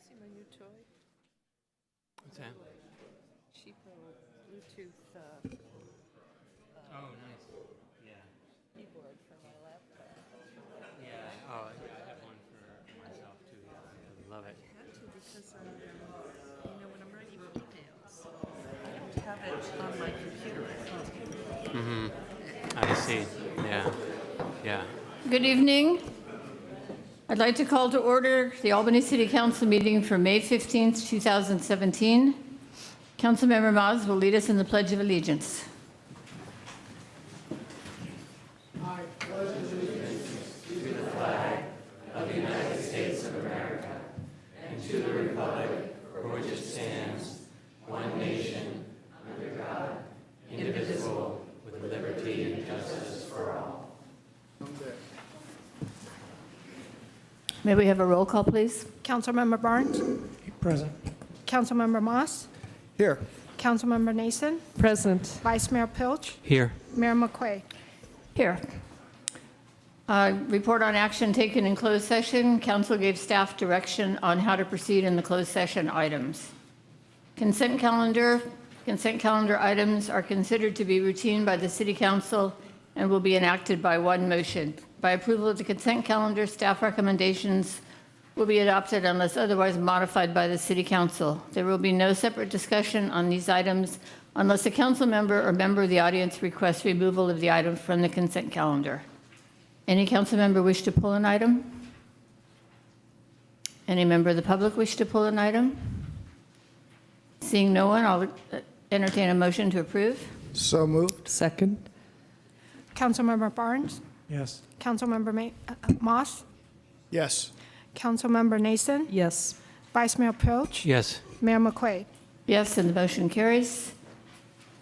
see my new toy? What's that? Cheapo Bluetooth Oh, nice. Yeah. keyboard for my laptop. Yeah. Oh, yeah. I have one for myself too. Yeah. I love it. I had to because when I'm writing emails, I don't have it on my computer at home. I see. Yeah. Yeah. Good evening. I'd like to call to order the Albany City Council meeting for May 15th, 2017. Councilmember Moz will lead us in the Pledge of Allegiance. May we have a roll call, please? Councilmember Barnes? Present. Councilmember Moss? Here. Councilmember Nason? Present. Vice Mayor Pilch? Here. Mayor McQuay? Here. Report on action taken in closed session. Council gave staff direction on how to proceed in the closed session items. Consent calendar. Consent calendar items are considered to be routine by the City Council and will be enacted by one motion. By approval of the consent calendar, staff recommendations will be adopted unless otherwise modified by the City Council. There will be no separate discussion on these items unless a council member or member of the audience requests removal of the item from the consent calendar. Any council member wish to pull an item? Any member of the public wish to pull an item? Seeing no one, I'll entertain a motion to approve. So moved. Second. Councilmember Barnes? Yes. Councilmember Moss? Yes. Councilmember Nason? Yes. Vice Mayor Pilch? Yes. Mayor McQuay? Yes, and the motion carries.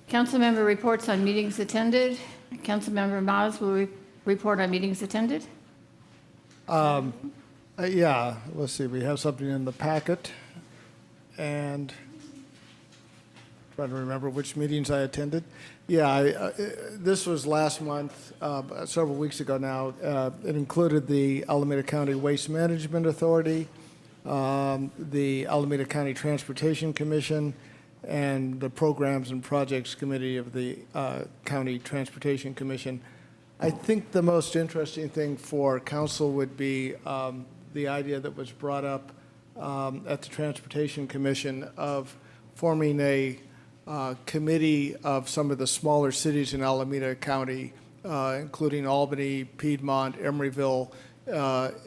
Council member reports on meetings attended. Councilmember Moz will report on meetings attended. Yeah, let's see, we have something in the packet, and trying to remember which meetings I attended. Yeah, this was last month, several weeks ago now. It included the Alameda County Waste Management Authority, the Alameda County Transportation Commission, and the Programs and Projects Committee of the County Transportation Commission. I think the most interesting thing for council would be the idea that was brought up at the Transportation Commission of forming a committee of some of the smaller cities in Alameda County, including Albany, Piedmont, Emeryville,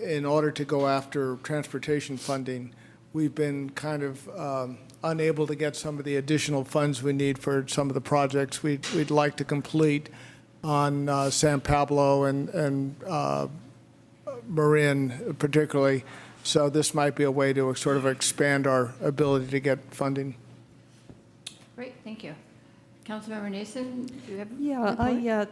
in order to go after transportation funding. We've been kind of unable to get some of the additional funds we need for some of the projects we'd like to complete on San Pablo and Marin particularly. So this might be a way to sort of expand our ability to get funding. Great, thank you. Councilmember Nason, do you have Yeah, I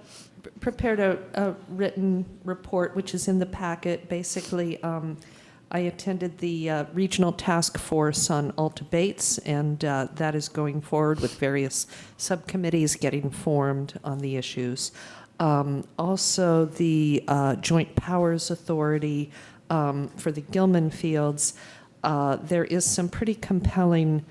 prepared a written report, which is in the packet. Basically, I attended the Regional Task Force on Alta Bates, and that is going forward with various subcommittees getting formed on the issues. Also, the Joint Powers Authority for the Gilman Fields, there is some pretty compelling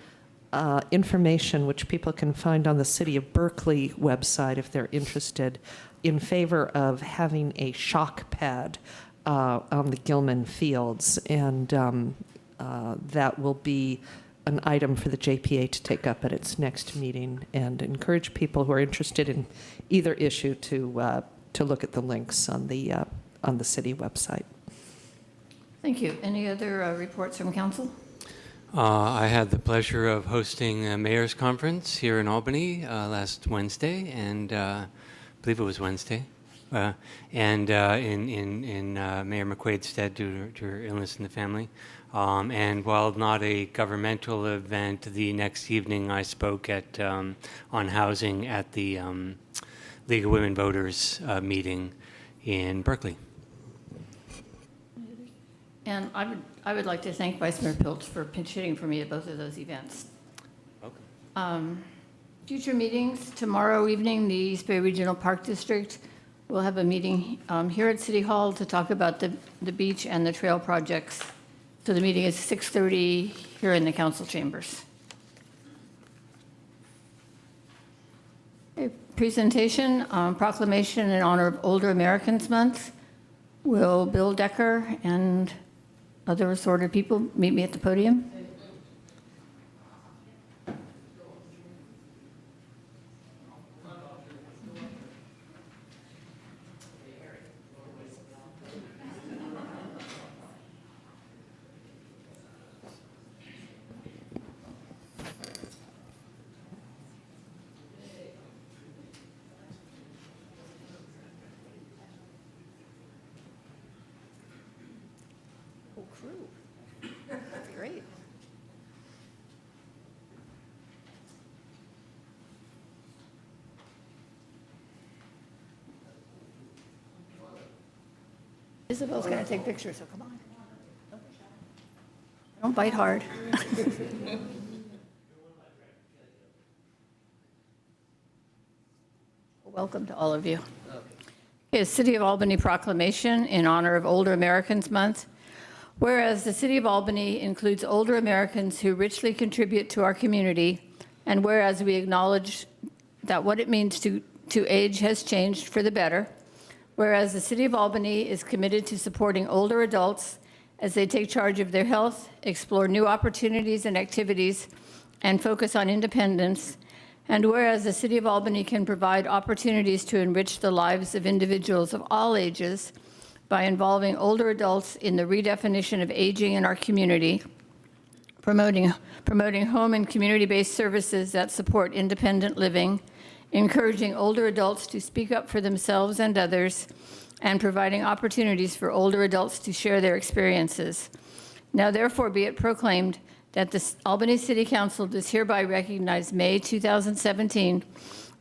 information which people can find on the City of Berkeley website if they're interested, in favor of having a shock pad on the Gilman Fields, and that will be an item for the JPA to take up at its next meeting, and encourage people who are interested in either issue to look at the links on the city website. Thank you. Any other reports from council? I had the pleasure of hosting a mayor's conference here in Albany last Wednesday, and I believe it was Wednesday, and in Mayor McQuaid's stead due to her illness in the family. And while not a governmental event, the next evening I spoke at on housing at the League of Women Voters meeting in Berkeley. And I would like to thank Vice Mayor Pilch for pinch hitting for me at both of those events. Okay. Future meetings, tomorrow evening, the East Bay Regional Park District will have a meeting here at City Hall to talk about the beach and the trail projects So the meeting is 6:30 here in the council chambers. A presentation on proclamation in honor of Older Americans Month. Will Bill Decker and other assorted people meet me at the podium? That's great. Isabel's going to take pictures, so come on. Don't bite hard. Welcome to all of you. Okay, City of Albany Proclamation in honor of Older Americans Month. Whereas the City of Albany includes older Americans who richly contribute to our community, and whereas we acknowledge that what it means to age has changed for the better, whereas the City of Albany is committed to supporting older adults as they take charge of their health, explore new opportunities and activities, and focus on independence, and whereas the City of Albany can provide opportunities to enrich the lives of individuals of all ages by involving older adults in the redefinition of aging in our community, promoting home and community-based services that support independent living, encouraging older adults to speak up for themselves and others, and providing opportunities for older adults to share their experiences. Now therefore be it proclaimed that the Albany City Council does hereby recognize May 2017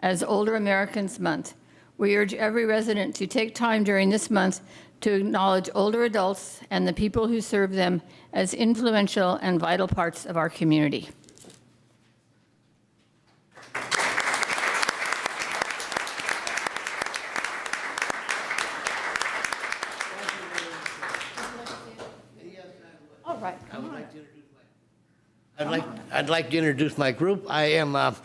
as Older Americans Month. We urge every resident to take time during this month to acknowledge older adults and the people who serve them as influential and vital parts of our community. All right, come on. I'd like to introduce my group. I am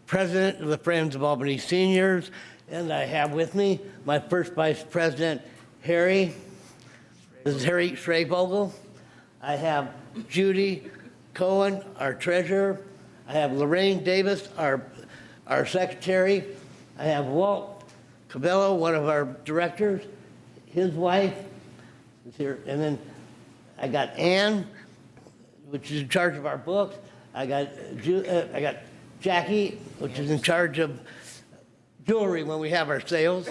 president of the Friends of Albany Seniors, and I have with me my first vice president, Harry. This is Harry Schravogel. I have Judy Cohen, our treasurer. I have Lorraine Davis, our secretary. I have Walt Cabello, one of our directors. His wife is here. And then I got Ann, which is in charge of our books. I got Jackie, which is in charge of jewelry when we have our sales.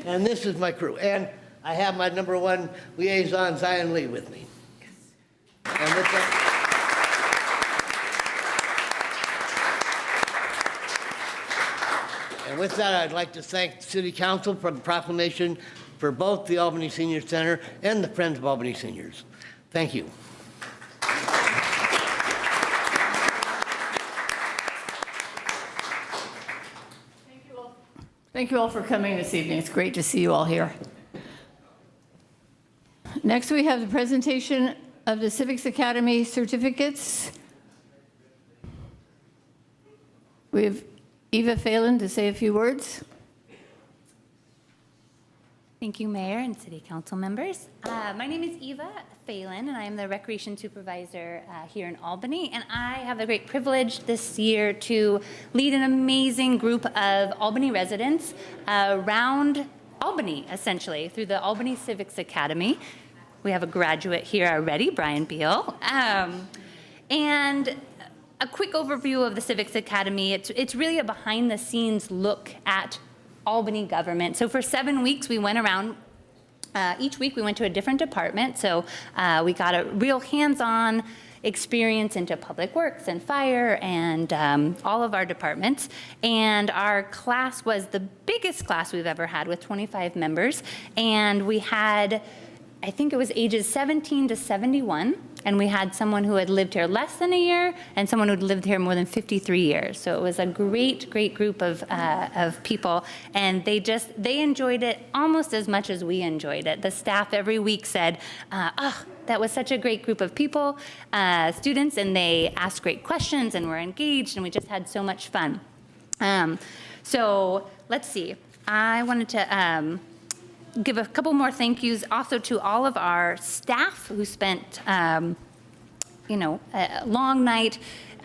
And this is my crew. And I have my number one liaison, Zion Lee, with me. And with that, I'd like to thank the City Council for the proclamation for both the Albany Senior Center and the Friends of Albany Seniors. Thank you. Thank you all for coming this evening. It's great to see you all here. Next, we have the presentation of the Civics Academy certificates. We have Eva Phelan to say a few words. Thank you, Mayor and City Council members. My name is Eva Phelan, and I am the Recreation Supervisor here in Albany. And I have the great privilege this year to lead an amazing group of Albany residents around Albany, essentially, through the Albany Civics Academy. We have a graduate here already, Brian Beal. And a quick overview of the Civics Academy. It's really a behind-the-scenes look at Albany government. So for 7 weeks, we went around. Each week, we went to a different department. So we got a real hands-on experience into public works and fire and all of our departments. And our class was the biggest class we've ever had with 25 members. And we had, I think it was ages 17 to 71. and we had someone who had lived here less than a year and someone who had lived here more than 53 years. So it was a great group of people, and they enjoyed it almost as much as we enjoyed it. The staff every week said, that was such a great group of people, students, and they asked great questions and were engaged, and we just had so much fun. So let's see. I wanted to give a couple more thank yous also to all of our staff who spent, a long night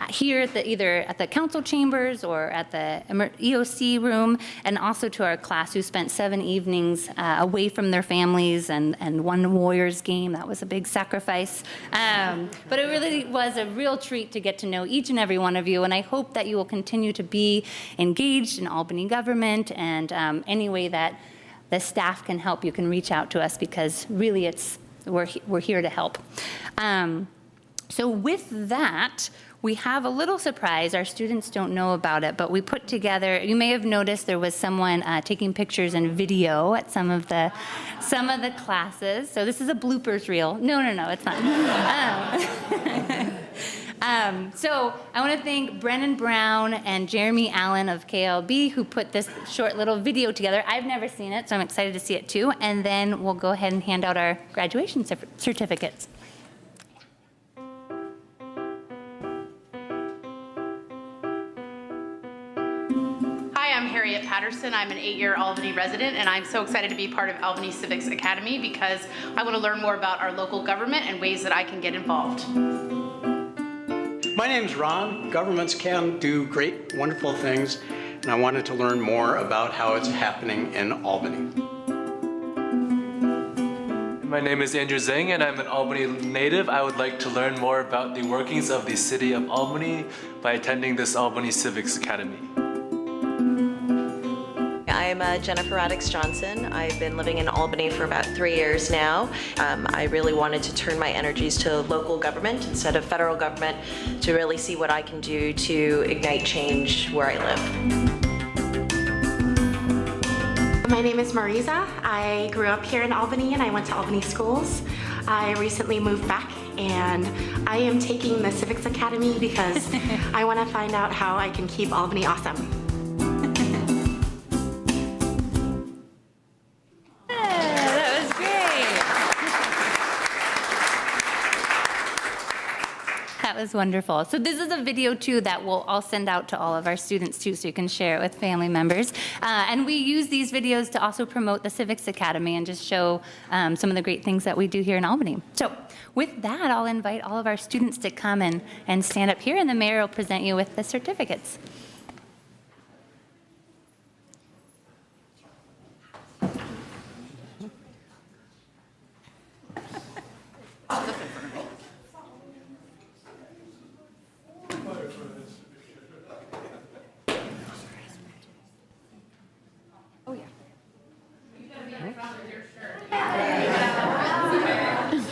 here either at the council chambers or at the EOC room, and also to our class who spent 7 evenings away from their families and one Warriors game. That was a big sacrifice. But it really was a real treat to get to know each and every one of you, and I hope that you will continue to be engaged in Albany government, and any way that the staff can help, you can reach out to us, because really we're here to help. So with that, we have a little surprise. Our students don't know about it, but we put together, you may have noticed there was someone taking pictures and video at some of the classes. So this is a bloopers reel. No, it's not. So I want to thank Brennan Brown and Jeremy Allen of KLB who put this short little video together. I've never seen it, so I'm excited to see it too. And then we'll go ahead and hand out our graduation certificates. Patterson. I'm an 8-year Albany resident, and I'm so excited to be part of Albany Civics Academy because I want to learn more about our local government and ways that I can get involved. My name's Ron. Governments can do great, wonderful things, and I wanted to learn more about how it's happening in Albany. My name is Andrew Zhang, and I'm an Albany native. I would like to learn more about the workings of the city of Albany by attending this Albany Civics Academy. I'm Jennifer Radix-Johnson. I've been living in Albany for about 3 years now. I really wanted to turn my energies to local government instead of federal government to really see what I can do to ignite change where I live. My name is Marisa. I grew up here in Albany and I went to Albany schools. I recently moved back and I am taking the Civics Academy because I want to find out how I can keep Albany awesome. That was wonderful. So this is a video too that I'll send out to all of our students too, so you can share it with family members. And we use these videos to also promote the Civics Academy and just show some of the great things that we do here in Albany. So with that, I'll invite all of our students to come and stand up here, and the mayor will present you with the certificates.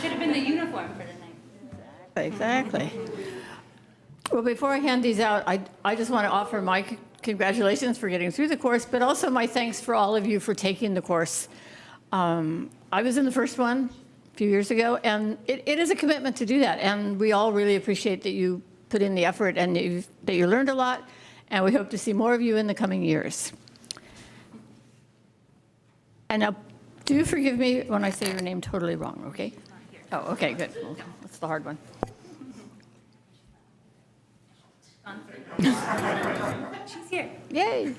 Should have been the uniform for tonight. Exactly. Well, before I hand these out, I just want to offer my congratulations for getting through the course, but also my thanks for all of you for taking the course. I was in the first one a few years ago, and it is a commitment to do that, and we all really appreciate that you put in the effort and that you learned a lot, and we hope to see more of you in the coming years. And now, do forgive me when I say your name totally wrong, okay? Oh, okay, good. Well, that's the hard one. She's here. Yay.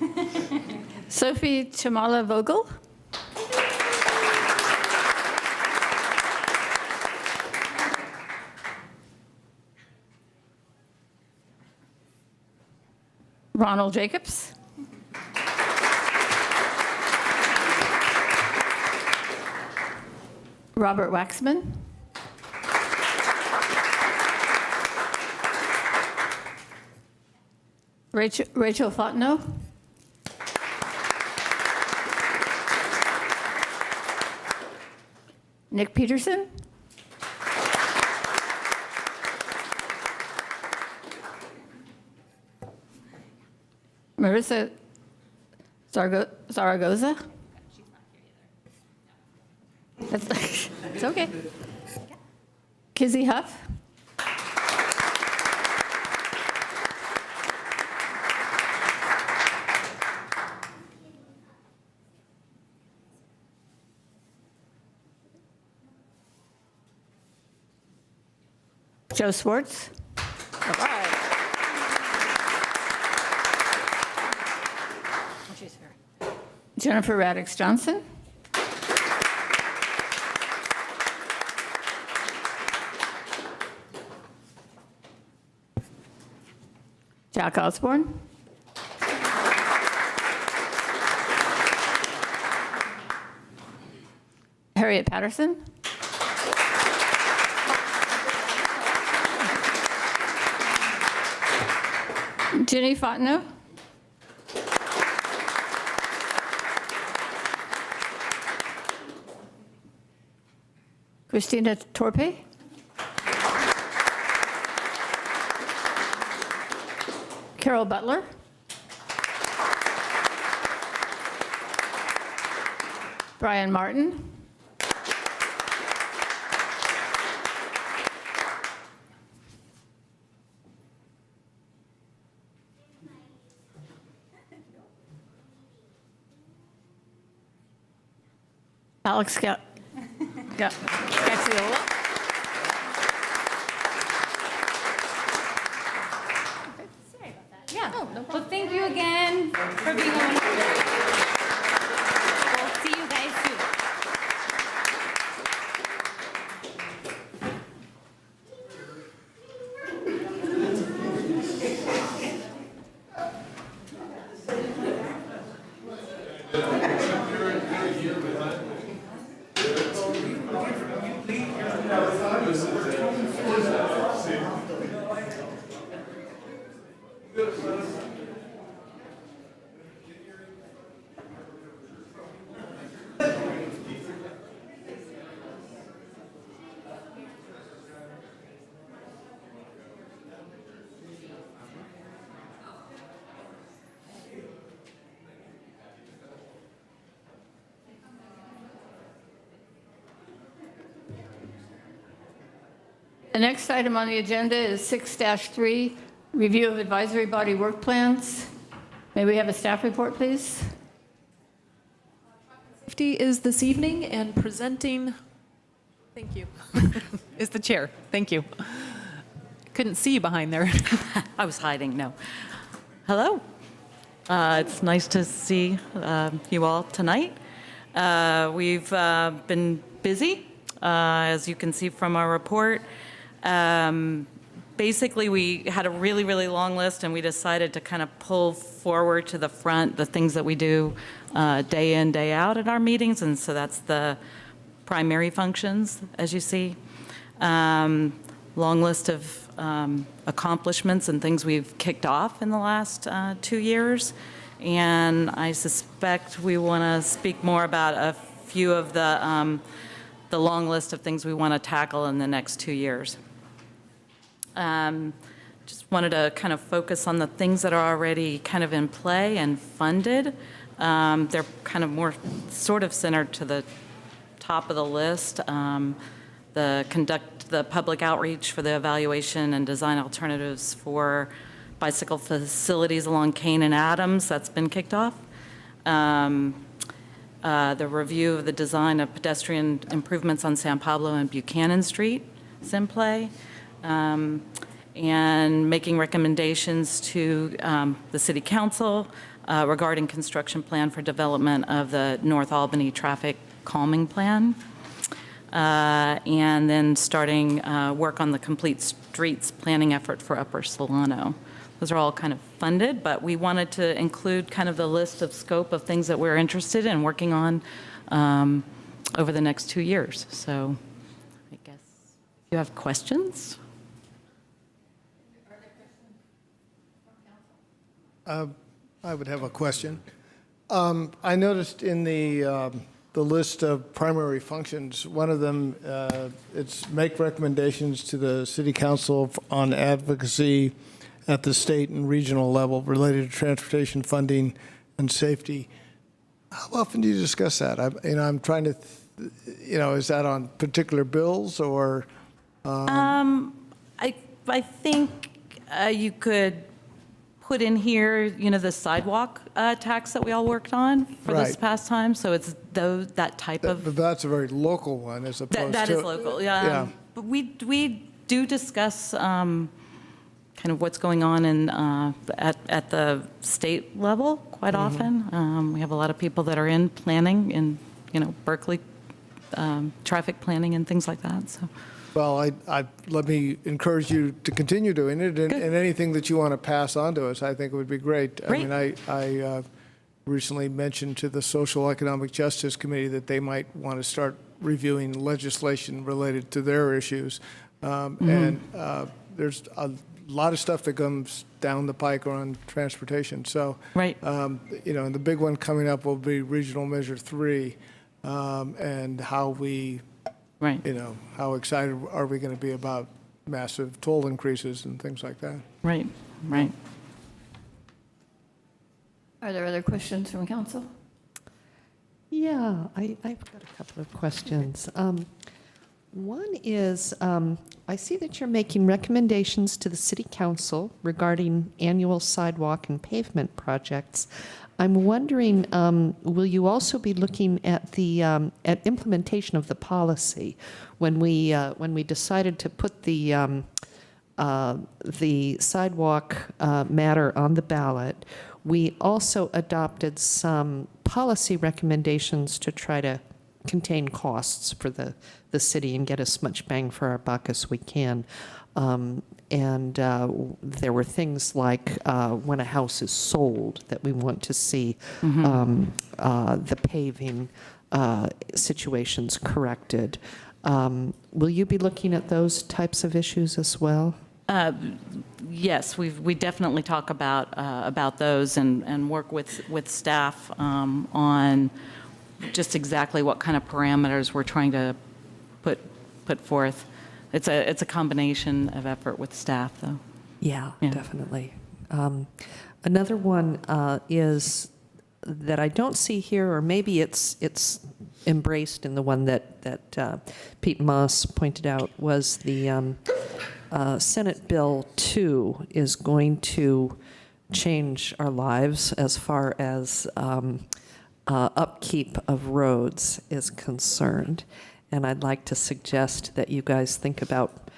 Sophie Chamala Vogel. Ronald Jacobs. Robert Waxman. Rachel Fontenot. Nick Peterson. Marissa Zaragoza. It's okay. Kizzy Huff. Joe Swartz. All right. Jennifer Radix Johnson. Jack Osborne. Harriet Patterson. Jenny Fontenot. Christina Torpe. Carol Butler. Brian Martin. Alex Gacciola. Sorry about that. Yeah. Well, thank you again for being on. We'll see you guys soon. The next item on the agenda is 6-3, review of advisory body work plans. May we have a staff report, please? Safety is this evening, and presenting, thank you, is the chair. Thank you. Couldn't see you behind there. I was hiding, no. Hello. It's nice to see you all tonight. We've been busy, as you can see from our report. Basically, we had a really, really long list, and we decided to kind of pull forward to the front the things that we do day in, day out at our meetings, and so that's the primary functions, as you see. Long list of accomplishments and things we've kicked off in the last 2 years, and I suspect we want to speak more about a few of the long list of things we want to tackle in the next 2 years. Just wanted to kind of focus on the things that are already kind of in play and funded. They're kind of more sort of centered to the top of the list. The public outreach for the evaluation and design alternatives for bicycle facilities along Kane and Adams, that's been kicked off. The review of the design of pedestrian improvements on San Pablo and Buchanan Street is in play. And making recommendations to the City Council regarding construction plan for development of the North Albany Traffic Calming Plan. And then starting work on the Complete Streets planning effort for Upper Solano. Those are all kind of funded, but we wanted to include kind of the list of scope of things that we're interested in working on over the next 2 years. So I guess you have questions? I would have a question. I noticed in the list of primary functions, one of them, it's make recommendations to the City Council on advocacy at the state and regional level related to transportation funding and safety. How often do you discuss that? I'm trying to, is that on particular bills or? I think you could put in here, the sidewalk tax that we all worked on for this past time. So it's that type of. But that's a very local one as opposed to. That is local, yeah. But we do discuss kind of what's going on at the state level quite often. We have a lot of people that are in planning in, Berkeley, traffic planning and things like that, so. Well, let me encourage you to continue doing it, and anything that you want to pass on to us, I think it would be great. Great. I mean, I recently mentioned to the Social Economic Justice Committee that they might want to start reviewing legislation related to their issues. And there's a lot of stuff that comes down the pike on transportation. So, right. And the big one coming up will be Regional Measure 3, and how we, right. How excited are we going to be about massive toll increases and things like that? Right, right. Are there other questions from council? Yeah, I've got a couple of questions. One is, I see that you're making recommendations to the City Council regarding annual sidewalk and pavement projects. I'm wondering, will you also be looking at the at implementation of the policy? When we decided to put the sidewalk matter on the ballot, we also adopted some policy recommendations to try to contain costs for the city and get as much bang for our buck as we can. There were things like when a house is sold that we want to see the paving situations corrected. Will you be looking at those types of issues as well? Yes, we definitely talk about those and work with staff on just exactly what kind of parameters we're trying to put forth. It's a combination of effort with staff, though. Yeah. Definitely. Another one is that I don't see here, or maybe it's embraced in the one that Pete Moss pointed out, was the Senate Bill 2 is going to change our lives as far as upkeep of roads is concerned. And I'd like to suggest that you guys think about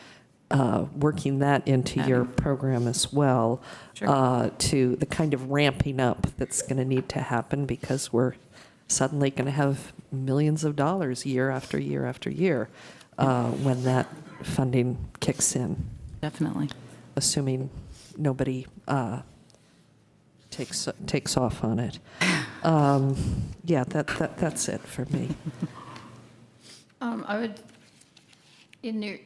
working that into your program as well, to the kind of ramping up that's going to need to happen, because we're suddenly going to have millions of dollars year after year after year when that funding kicks in. Definitely. Assuming nobody takes off on it. That's it for me. I would, in your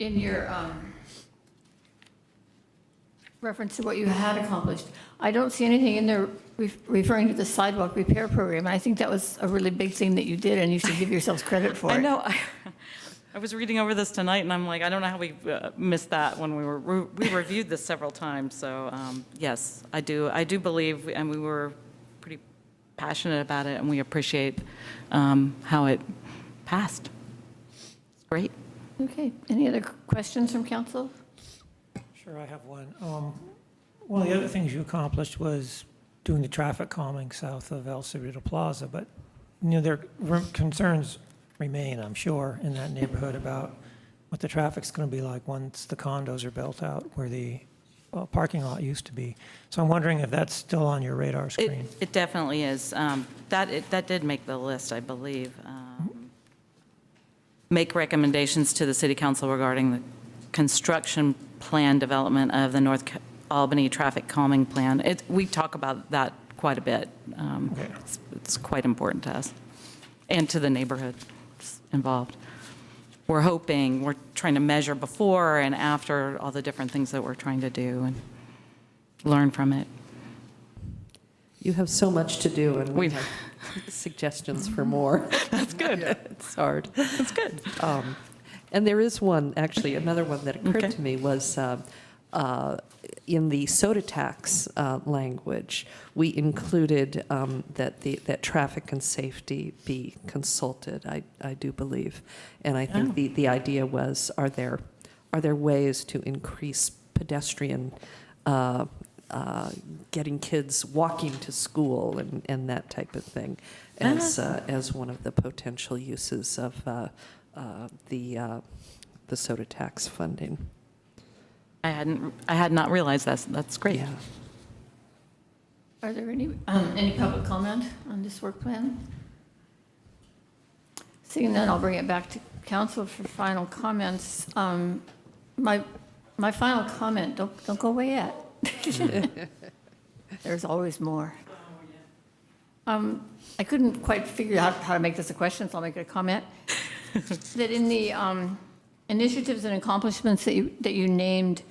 reference to what you had accomplished, I don't see anything in there referring to the sidewalk repair program. And I think that was a really big thing that you did, and you should give yourselves credit for it. I know. I was reading over this tonight, and I'm like, I don't know how we missed that when we reviewed this several times. So yes, I do believe, and we were pretty passionate about it, and we appreciate how it passed. It's great. Okay. Any other questions from council? Sure, I have one. One of the other things you accomplished was doing the traffic calming south of El Cerrito Plaza, but there concerns remain, I'm sure, in that neighborhood about what the traffic's going to be like once the condos are built out where the parking lot used to be. So I'm wondering if that's still on your radar screen. It definitely is. That did make the list, I believe. Make recommendations to the City Council regarding the construction plan development of the North Albany Traffic Calming Plan. We talk about that quite a bit. It's quite important to us and to the neighborhood involved. We're trying to measure before and after all the different things that we're trying to do and learn from it. You have so much to do, and we have suggestions for more. That's good. It's hard. That's good. And there is one, actually, another one that occurred to me was in the soda tax language, we included that traffic and safety be consulted, I do believe. And I think the idea was, are there ways to increase pedestrian getting kids walking to school and that type of thing as one of the potential uses of the soda tax funding. I had not realized that. That's great. Yeah. Are there any public comment on this work plan? Seeing none, I'll bring it back to council for final comments. My final comment, don't go away yet. There's always more. I couldn't quite figure out how to make this a question, so I'll make it a comment. That in the initiatives and accomplishments that you named,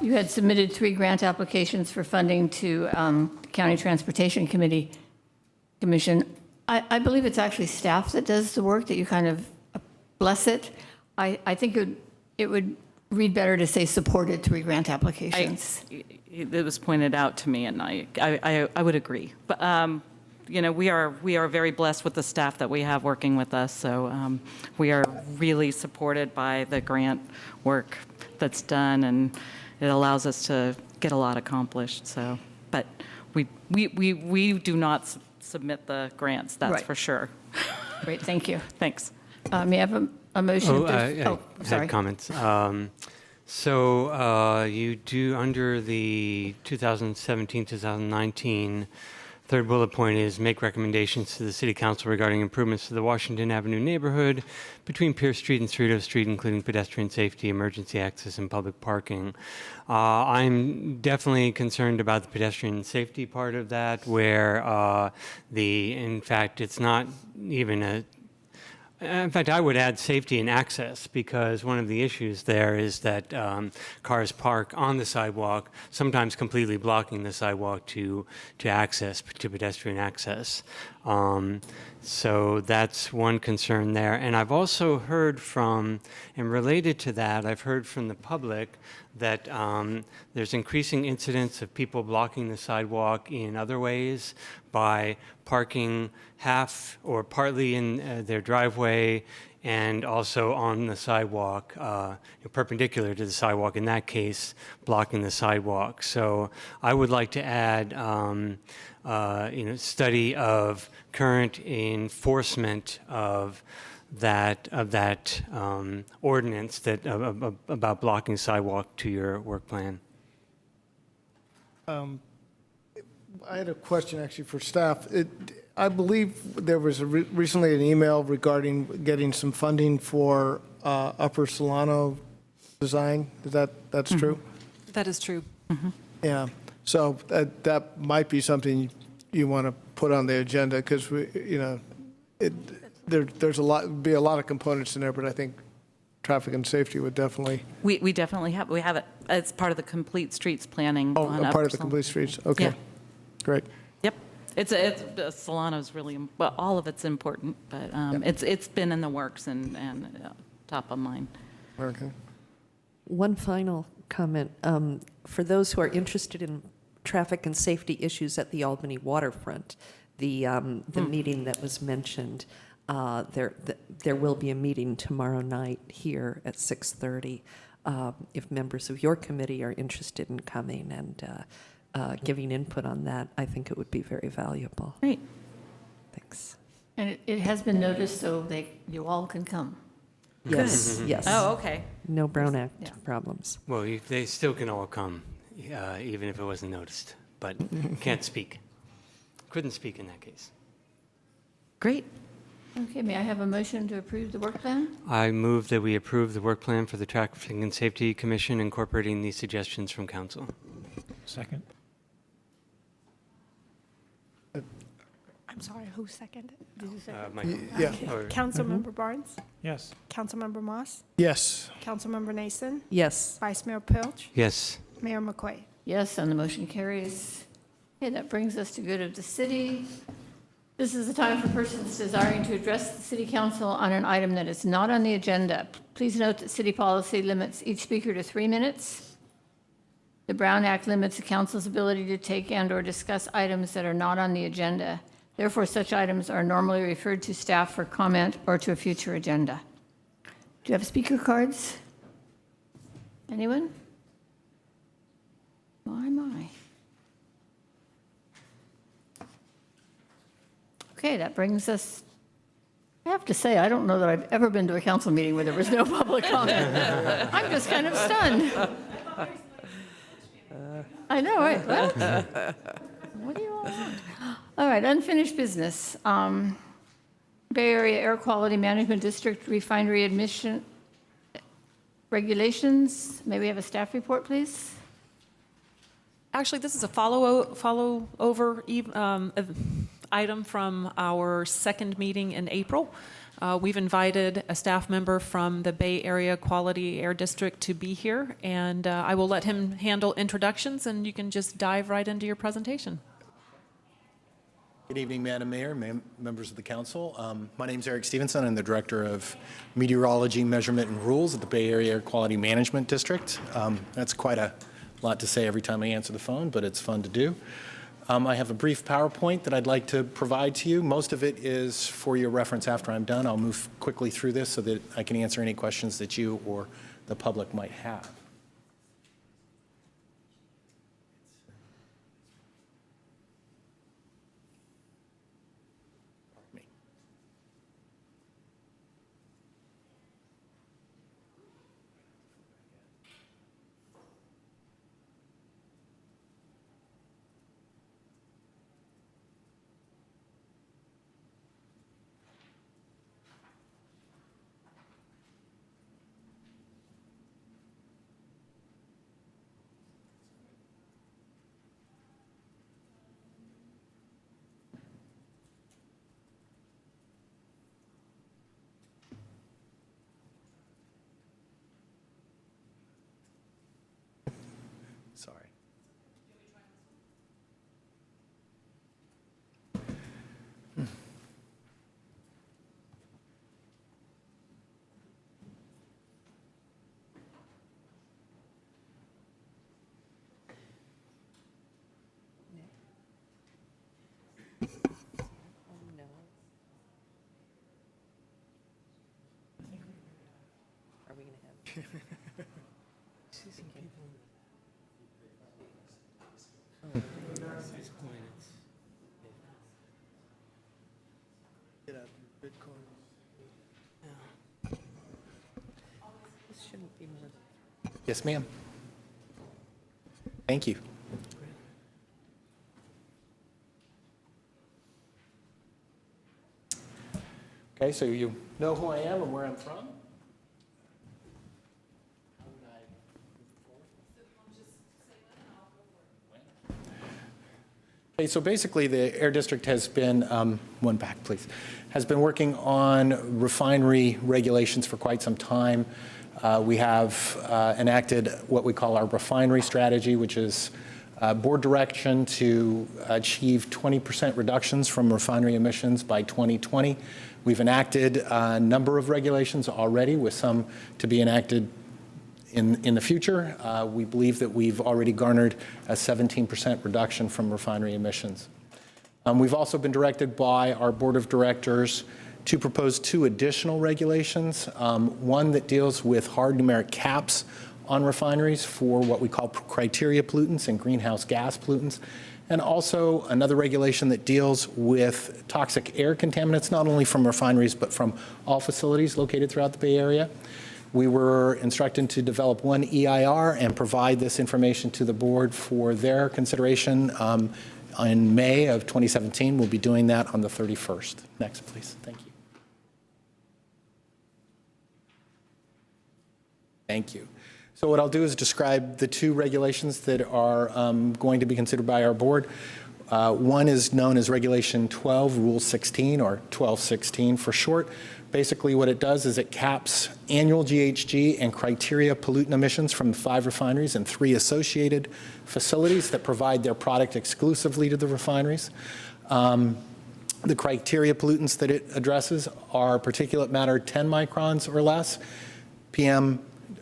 you had submitted 3 grant applications for funding to the County Transportation Commission. I believe it's actually staff that does the work, that you kind of bless it. I think it would read better to say supported 3 grant applications. It was pointed out to me, and I would agree. But we are very blessed with the staff that we have working with us. So we are really supported by the grant work that's done, and it allows us to get a lot accomplished. So, but we do not submit the grants. That's Right. for sure. Great, thank you. Thanks. May I have a motion? I Sorry. had comments. So you do, under the 2017-2019, third bullet point is make recommendations to the City Council regarding improvements to the Washington Avenue neighborhood between Pierce Street and Cerritos Street, including pedestrian safety, emergency access, and public parking. I'm definitely concerned about the pedestrian safety part of that, where in fact, it's not even a. In fact, I would add safety and access, because one of the issues there is that cars park on the sidewalk, sometimes completely blocking the sidewalk to pedestrian access. So that's one concern there. And I've also heard from, and related to that, I've heard from the public that there's increasing incidents of people blocking the sidewalk in other ways by parking half or partly in their driveway and also on the sidewalk, perpendicular to the sidewalk, in that case, blocking the sidewalk. So I would like to add, study of current enforcement of that ordinance about blocking sidewalk to your work plan. I had a question actually for staff. I believe there was recently an email regarding getting some funding for Upper Solano design. That's true? That is true. Yeah. So that might be something you want to put on the agenda, because there's a lot of components in there, but I think traffic and safety would definitely. We definitely have it. It's part of the complete streets planning. Oh, on a part Upper of the complete streets. Okay. Yeah. Great. Yep. Solano's really, well, all of it's important, but it's been in the works and top of mind. Okay. One final comment. For those who are interested in traffic and safety issues at the Albany waterfront, the meeting that was mentioned, there will be a meeting tomorrow night here at 6:30. If members of your committee are interested in coming and giving input on that, I think it would be very valuable. Great. Thanks. And it has been noticed, so you all can come. Yes, yes. Oh, okay. No Brown Act problems. Well, they still can all come, even if it wasn't noticed, but can't speak. Couldn't speak in that case. Great. Okay, may I have a motion to approve the work plan? I move that we approve the work plan for the Traffic and Safety Commission, incorporating these suggestions from council. Second. I'm sorry, who seconded? Did you second? Michael. Yeah. Or- Councilmember Barnes? Yes. Councilmember Moss? Yes. Councilmember Nason? Yes. Vice Mayor Pilch? Yes. Mayor McQuay? Yes, and the motion carries. Okay, that brings us to good of the city. This is the time for persons desiring to address the city council on an item that is not on the agenda. Please note that city policy limits each speaker to 3 minutes. The Brown Act limits the council's ability to take and/or discuss items that are not on the agenda. Therefore, such items are normally referred to staff for comment or to a future agenda. Do you have speaker cards? Anyone? My. Okay, that brings us, I have to say, I don't know that I've ever been to a council meeting where there was no public comment. I'm just kind of stunned. I know, right? Well, what do you want? All right, unfinished business. Bay Area Air Quality Management District Refinery Admission Regulations. May we have a staff report, please? Actually, this is a follow-over item from our second meeting in April. We've invited a staff member from the Bay Area Quality Air District to be here, and I will let him handle introductions, and you can just dive right into your presentation. Good evening, Madam Mayor, members of the council. My name is Eric Stevenson. I'm the Director of Meteorology, Measurement, and Rules at the Bay Area Air Quality Management District. That's quite a lot to say every time I answer the phone, but it's fun to do. I have a brief PowerPoint that I'd like to provide to you. Most of it is for your reference after I'm done. I'll move quickly through this so that I can answer any questions that you or the public might have. Sorry. Are we going to have? This shouldn't be more. Yes, ma'am. Thank you. Okay, so you know who I am and where I'm from? Okay, so basically the Air District has been, one back please, has been working on refinery regulations for quite some time. We have enacted what we call our refinery strategy, which is board direction to achieve 20% reductions from refinery emissions by 2020. We've enacted a number of regulations already, with some to be enacted in the future. We believe that we've already garnered a 17% reduction from refinery emissions. We've also been directed by our board of directors to propose 2 additional regulations, one that deals with hard numeric caps on refineries for what we call criteria pollutants and greenhouse gas pollutants, and also another regulation that deals with toxic air contaminants, not only from refineries, but from all facilities located throughout the Bay Area. We were instructed to develop one EIR and provide this information to the board for their consideration in May of 2017. We'll be doing that on the 31st. Next, please. Thank you. Thank you. So what I'll do is describe the 2 regulations that are going to be considered by our board. One is known as Regulation 12, Rule 16, or 1216 for short. Basically what it does is it caps annual GHG and criteria pollutant emissions from 5 refineries and 3 associated facilities that provide their product exclusively to the refineries. The criteria pollutants that it addresses are particulate matter 10 microns or less, PM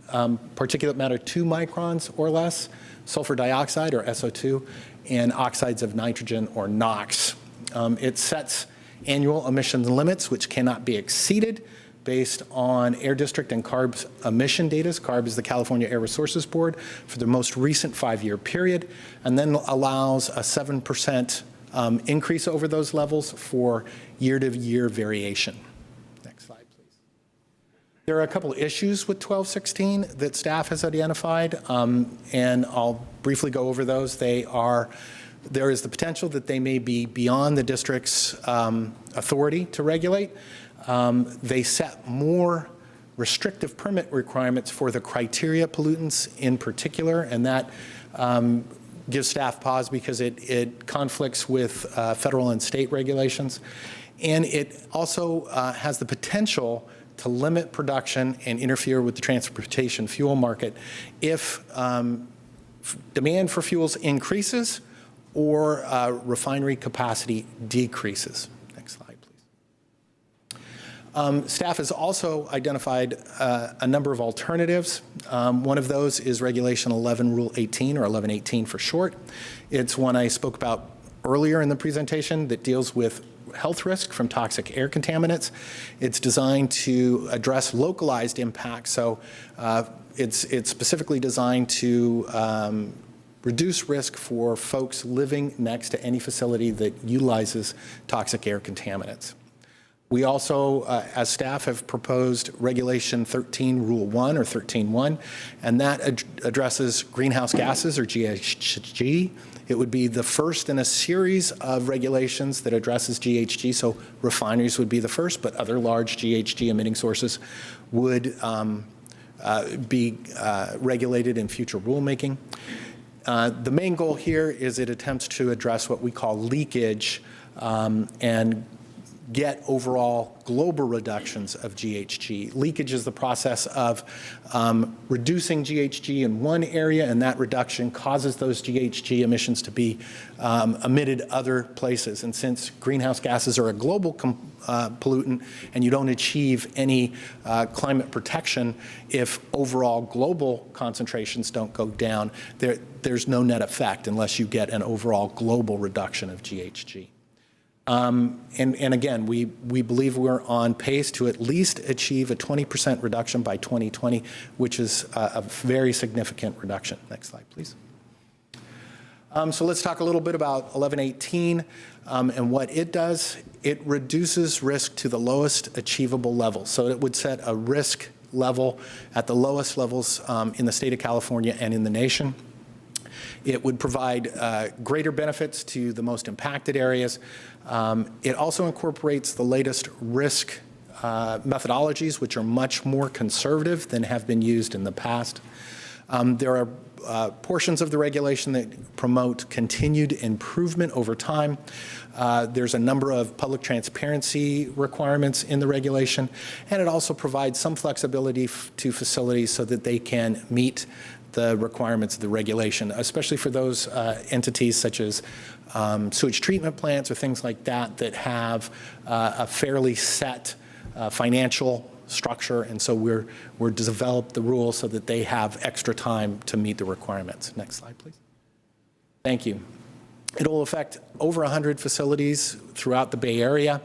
particulate matter 2 microns or less, sulfur dioxide or SO2, and oxides of nitrogen or NOx. It sets annual emissions limits which cannot be exceeded based on Air District and CARB's emission data. CARB is the California Air Resources Board for the most recent 5-year period, and then allows a 7% increase over those levels for year-to-year variation. Next slide, There are a couple issues with 1216 that staff has identified, and I'll briefly go over those. There is the potential that they may be beyond the district's authority to regulate. They set more restrictive permit requirements for the criteria pollutants in particular, and that gives staff pause because it conflicts with federal and state regulations. And it also has the potential to limit production and interfere with the transportation fuel market if demand for fuels increases or refinery capacity decreases. Next slide, please. Staff has also identified a number of alternatives. One of those is Regulation 11 Rule 18, or 1118 for short. It's one I spoke about earlier in the presentation that deals with health risk from toxic air contaminants. It's designed to address localized impacts, so it's specifically designed to reduce risk for folks living next to any facility that utilizes toxic air contaminants. We also, as staff, have proposed Regulation 13 Rule 1, or 13.1, and that addresses greenhouse gases, or GHG. It would be the first in a series of regulations that addresses GHG, so refineries would be the first, but other large GHG emitting sources would be regulated in future rulemaking. The main goal here is it attempts to address what we call leakage and get overall global reductions of GHG. Leakage is the process of reducing GHG in one area, and that reduction causes those GHG emissions to be emitted other places. And since greenhouse gases are a global pollutant and you don't achieve any climate protection if overall global concentrations don't go down, there's no net effect unless you get an overall global reduction of GHG. And again, we believe we're on pace to at least achieve a 20% reduction by 2020, which is a very significant reduction. Next slide, please. So let's talk a little bit about 1118 and what it does. It reduces risk to the lowest achievable level. So it would set a risk level at the lowest levels in the state of California and in the nation. It would provide greater benefits to the most impacted areas. It also incorporates the latest risk methodologies, which are much more conservative than have been used in the past. There are portions of the regulation that promote continued improvement over time. There's a number of public transparency requirements in the regulation, and it also provides some flexibility to facilities so that they can meet the requirements of the regulation, especially for those entities such as sewage treatment plants or things like that that have a fairly set financial structure, and so we're developed the rules so that they have extra time to meet the requirements. Next slide, please. Thank you. It will affect over 100 facilities throughout the Bay Area.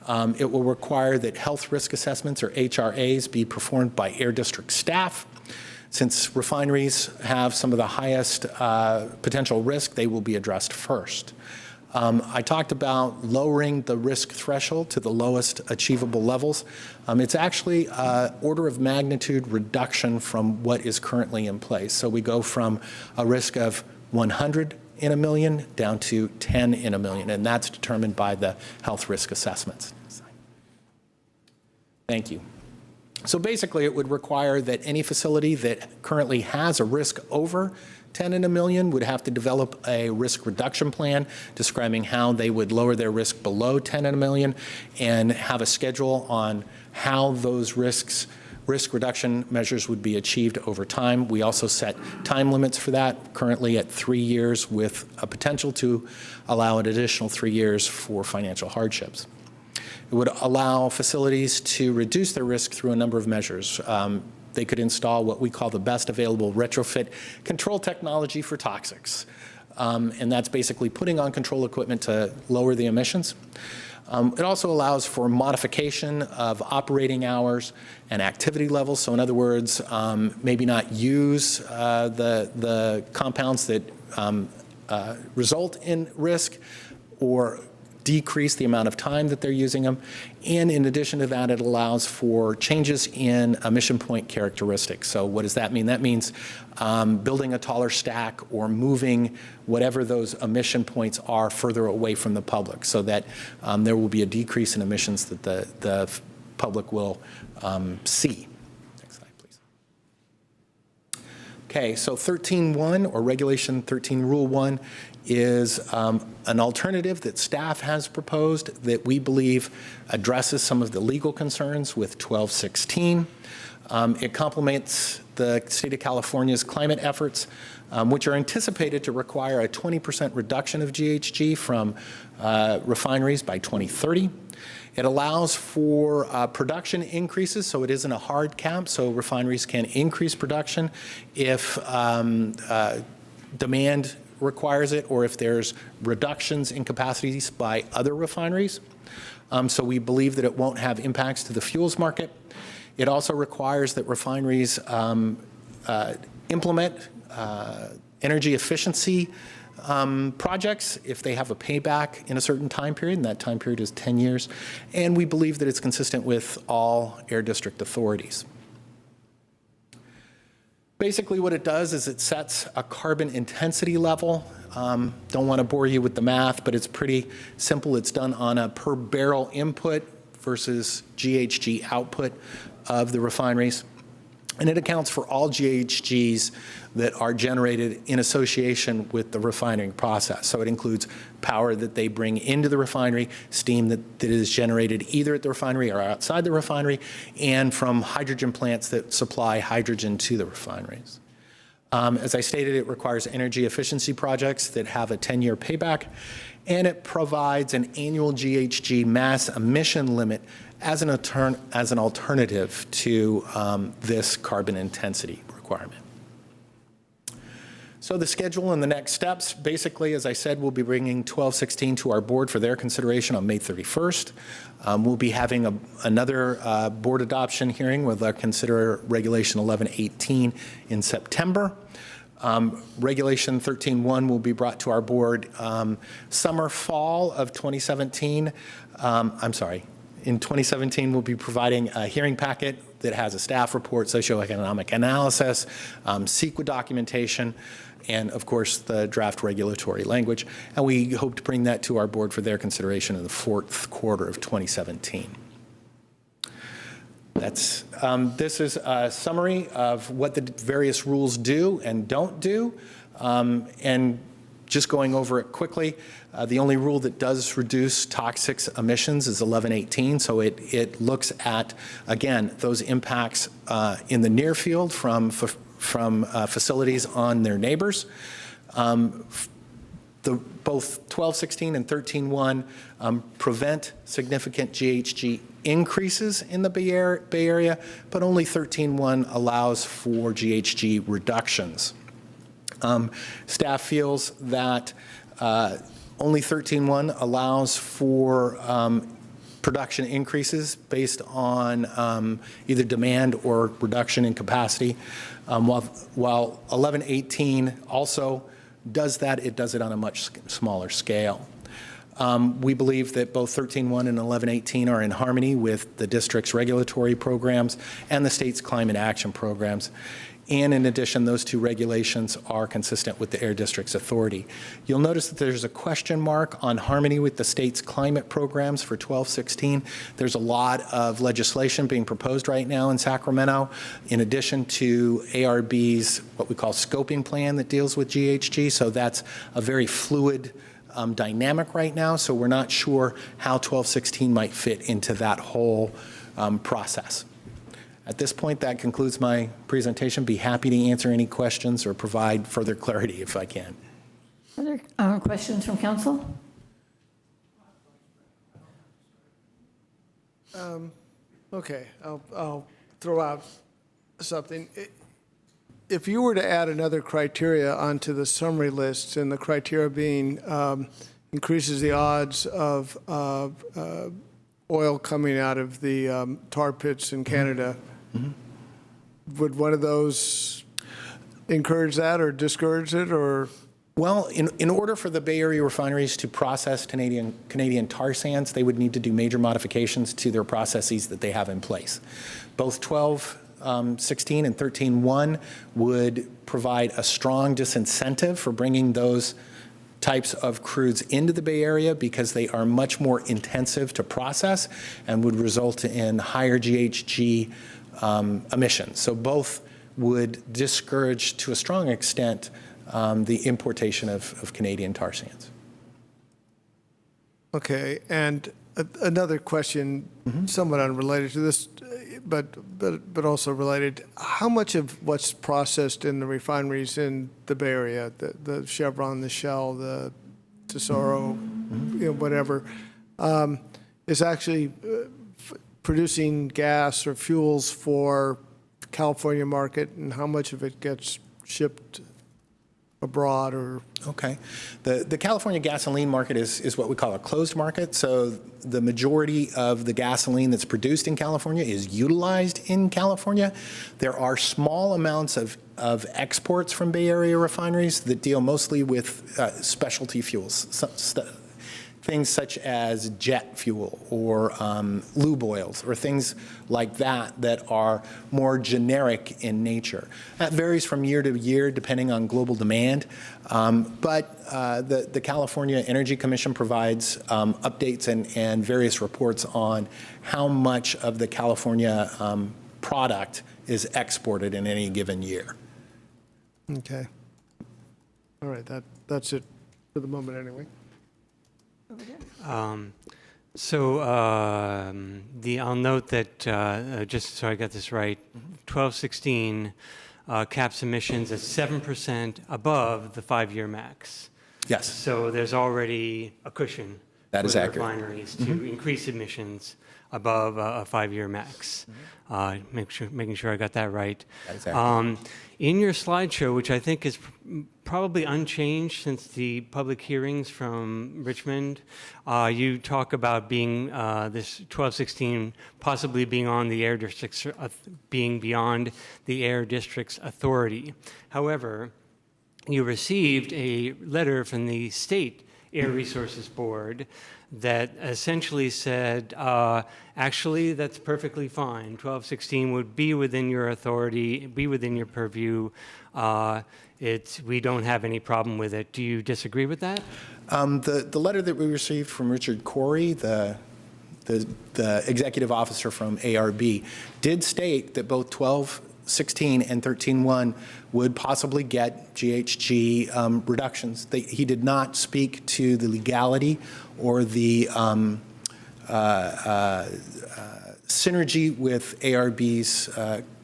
It will require that health risk assessments, or HRAs, be performed by Air District staff. Since refineries have some of the highest potential risk, they will be addressed first. I talked about lowering the risk threshold to the lowest achievable levels. It's actually an order of magnitude reduction from what is currently in place. So we go from a risk of 100 in a million down to 10 in a million, and that's determined by the health risk assessments. Thank you. So basically, it would require that any facility that currently has a risk over 10 in a million would have to develop a risk reduction plan describing how they would lower their risk below 10 in a million and have a schedule on how those risk reduction measures would be achieved over time. We also set time limits for that, currently at 3 years, with a potential to allow an additional 3 years for financial hardships. It would allow facilities to reduce their risk through a number of measures. They could install what we call the best available retrofit control technology for toxics. And that's basically putting on control equipment to lower the emissions. It also allows for modification of operating hours and activity levels. So in other words, maybe not use the compounds that result in risk, or decrease the amount of time that they're using them. And in addition to that, it allows for changes in emission point characteristics. So what does that mean? That means building a taller stack or moving whatever those emission points are further away from the public, so that there will be a decrease in emissions that the public will see. Next slide, please. Okay, so 13.1, or Regulation 13 Rule 1, is an alternative that staff has proposed that we believe addresses some of the legal concerns with 1216. It complements the state of California's climate efforts, which are anticipated to require a 20% reduction of GHG from refineries by 2030. It allows for production increases, so it isn't a hard cap, so refineries can increase production if demand requires it, or if there's reductions in capacities by other refineries. So we believe that it won't have impacts to the fuels market. It also requires that refineries implement energy efficiency projects if they have a payback in a certain time period, and that time period is 10 years. And we believe that it's consistent with all air district authorities. Basically what it does is it sets a carbon intensity level. Don't want to bore you with the math, but it's pretty simple. It's done on a per barrel input versus GHG output of the refineries. And it accounts for all GHGs that are generated in association with the refining process. So it includes power that they bring into the refinery, steam that is generated either at the refinery or outside the refinery, and from hydrogen plants that supply hydrogen to the refineries. As I stated, it requires energy efficiency projects that have a 10-year payback, and it provides an annual GHG mass emission limit as an alternative to this carbon intensity requirement. So the schedule and the next steps, basically, as I said, we'll be bringing 1216 to our board for their consideration on May 31st. We'll be having another board adoption hearing with our consider Regulation 1118 in September. Regulation 13.1 will be brought to our board summer, fall of 2017. In 2017, we'll be providing a hearing packet that has a staff report, socioeconomic analysis, CEQA documentation, and of course the draft regulatory language. And we hope to bring that to our board for their consideration in the fourth quarter of 2017. This is a summary of what the various rules do and don't do. And just going over it quickly, the only rule that does reduce toxic emissions is 1118. So it looks at, again, those impacts in the near field from facilities on their neighbors. Both 1216 and 13.1 prevent significant GHG increases in the Bay Area, but only 13.1 allows for GHG reductions. Staff feels that only 13.1 allows for production increases based on either demand or reduction in capacity, while 1118 also does that. It does it on a much smaller scale. We believe that both 13.1 and 1118 are in harmony with the district's regulatory programs and the state's climate action programs. And in addition, those two regulations are consistent with the Air District's authority. You'll notice that there's a question mark on harmony with the state's climate programs for 1216. There's a lot of legislation being proposed right now in Sacramento, in addition to ARB's what we call scoping plan that deals with GHG. So that's a very fluid dynamic right now. So we're not sure how 1216 might fit into that whole process. At this point, that concludes my presentation. Be happy to answer any questions or provide further clarity if I can. Other questions from council? Okay, I'll throw out something. If you were to add another criteria onto the summary list, and the criteria being increases the odds of oil coming out of the tar pits in Canada, would one of those encourage that or discourage it, or? Well, in order for the Bay Area refineries to process Canadian tar sands, they would need to do major modifications to their processes that they have in place. Both 12.16 and 13.1 would provide a strong disincentive for bringing those types of crudes into the Bay Area because they are much more intensive to process and would result in higher GHG emissions. So both would discourage, to a strong extent, the importation of Canadian tar sands. Okay, and another question, somewhat unrelated to this, but also related. How much of what's processed in the refineries in the Bay Area, the Chevron, the Shell, the Tesoro, whatever, is actually producing gas or fuels for the California market, and how much of it gets shipped abroad? Or okay, the California gasoline market is what we call a closed market. So the majority of the gasoline that's produced in California is utilized in California. There are small amounts of exports from Bay Area refineries that deal mostly with specialty fuels, things such as jet fuel or lube oils or things like that are more generic in nature. That varies from year to year depending on global demand, but the California Energy Commission provides updates and various reports on how much of the California product is exported in any given year. okay, all right, that's it for the moment anyway. I'll note that, just so I got this right, 1216 caps emissions at 7% above the 5-year max. Yes. So there's already a cushion That is for the accurate. refineries to increase emissions above a 5-year max. Making sure I got that right. That is accurate. In your slideshow, which I think is probably unchanged since the public hearings from Richmond, you talk about being this 1216 possibly being on the air district's being beyond the air district's authority. However, you received a letter from the State Air Resources Board that essentially said, actually, that's perfectly fine. 1216 would be within your authority, be within your purview. We don't have any problem with it. Do you disagree with that? The letter that we received from Richard Corey, the executive officer from ARB, did state that both 1216 and 13.1 would possibly get GHG reductions. He did not speak to the legality or the synergy with ARB's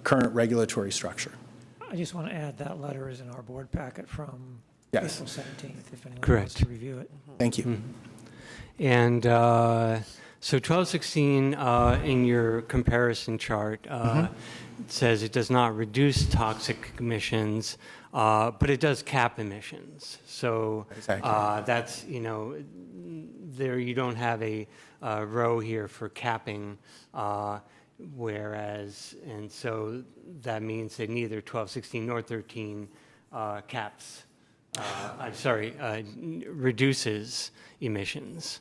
current regulatory structure. I just want to add that letter is in our board packet from Yes. April 17th, if anyone Correct. wants to review it. Thank you. And so 1216 in your comparison chart says it does not reduce toxic emissions, but it does cap emissions. So that's, there you don't have a row here for capping, whereas, and so that means that neither 1216 nor 13 caps, reduces emissions,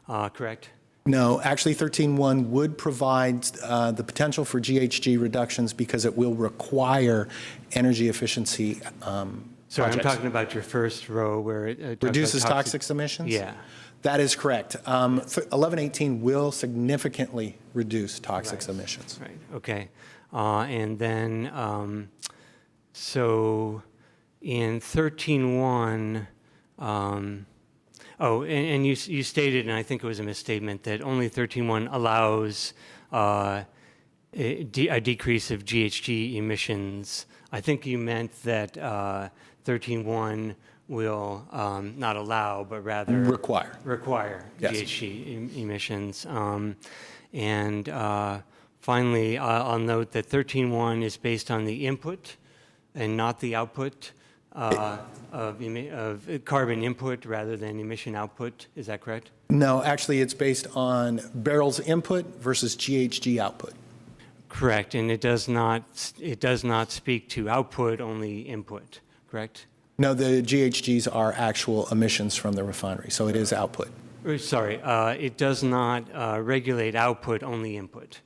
correct? No, actually 13.1 would provide the potential for GHG reductions because it will require energy efficiency Sorry, I'm projects. talking about your first row where it talks about Reduces toxic emissions? Yeah. That is correct. 1118 will significantly reduce toxic emissions. Right, okay. And then, so in 13.1, and you stated, and I think it was a misstatement, that only 13.1 allows a decrease of GHG emissions. I think you meant that 13.1 will not allow, but rather require Yes. GHG emissions. And finally, I'll note that 13.1 is based on the input and not the output of carbon input rather than emission output. Is that correct? No, actually, it's based on barrels input versus GHG output. Correct, and it does not speak to output, only input. Correct? No, the GHGs are actual emissions from the refinery, so it is output. Sorry, it does not regulate output, only input.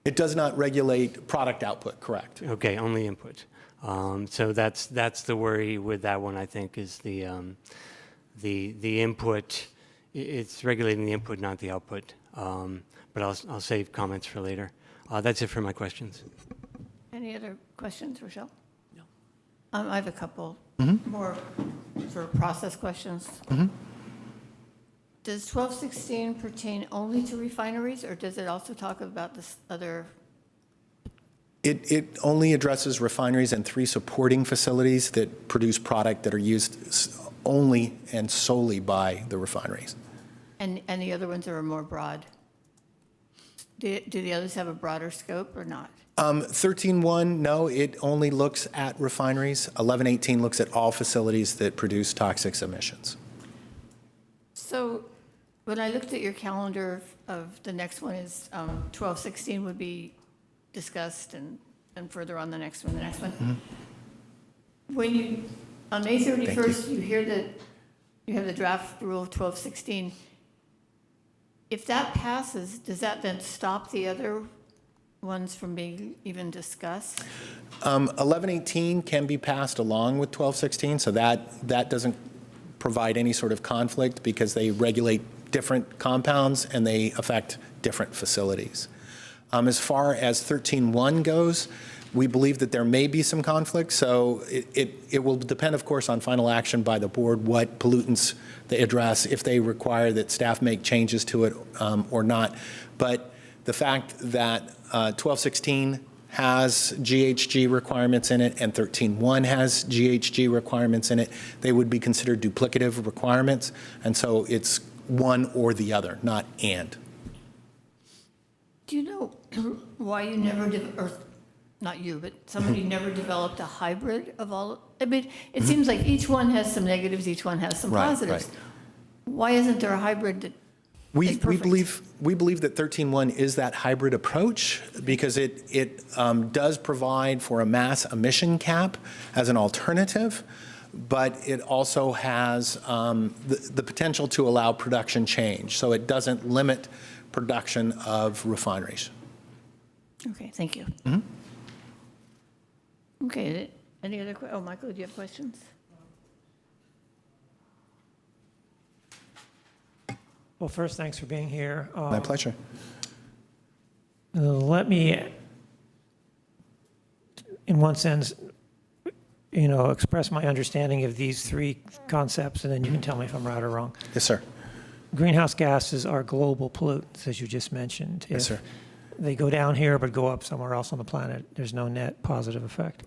It does not regulate product output, correct? Okay, only input. So that's the worry with that one, I think, is the input. It's regulating the input, not the output. But I'll save comments for later. That's it for my questions. Any other questions, Rochelle? No. I have a couple more sort of process questions. Does 1216 pertain only to refineries, or does it also talk about this other? It only addresses refineries and 3 supporting facilities that produce product that are used only and solely by the refineries. And the other ones are more broad? Do the others have a broader scope or not? 13.1, no, it only looks at refineries. 11.18 looks at all facilities that produce toxic emissions. So when I looked at your calendar of the next one is 1216 would be discussed and further on the next one. When you, on May 31st, you hear that you have the draft rule of 1216. If that passes, does that then stop the other ones from being even discussed? 11.18 can be passed along with 12.16, so that doesn't provide any sort of conflict because they regulate different compounds and they affect different facilities. As far as 13.1 goes, we believe that there may be some conflict, so it will depend, of course, on final action by the board, what pollutants they address, if they require that staff make changes to it or not. But the fact that 12.16 has GHG requirements in it and 13.1 has GHG requirements in it, they would be considered duplicative requirements, and so it's one or the other, not and. Do you know why you never, or not you, but somebody never developed a hybrid of all? I mean, it seems like each one has some negatives, each one has some positives. Right. Why isn't there a hybrid that is perfect? We believe that 13.1 is that hybrid approach because it does provide for a mass emission cap as an alternative, but it also has the potential to allow production change. So it doesn't limit production of refineries. Okay, thank you. Okay, any other, oh, Michael, do you have questions? Well, first, thanks for being here. My pleasure. Let me, in one sense, express my understanding of these 3 concepts, and then you can tell me if I'm right or wrong. Yes, sir. Greenhouse gases are global pollutants, as you just mentioned. Yes, sir. If they go down here but go up somewhere else on the planet, there's no net positive effect.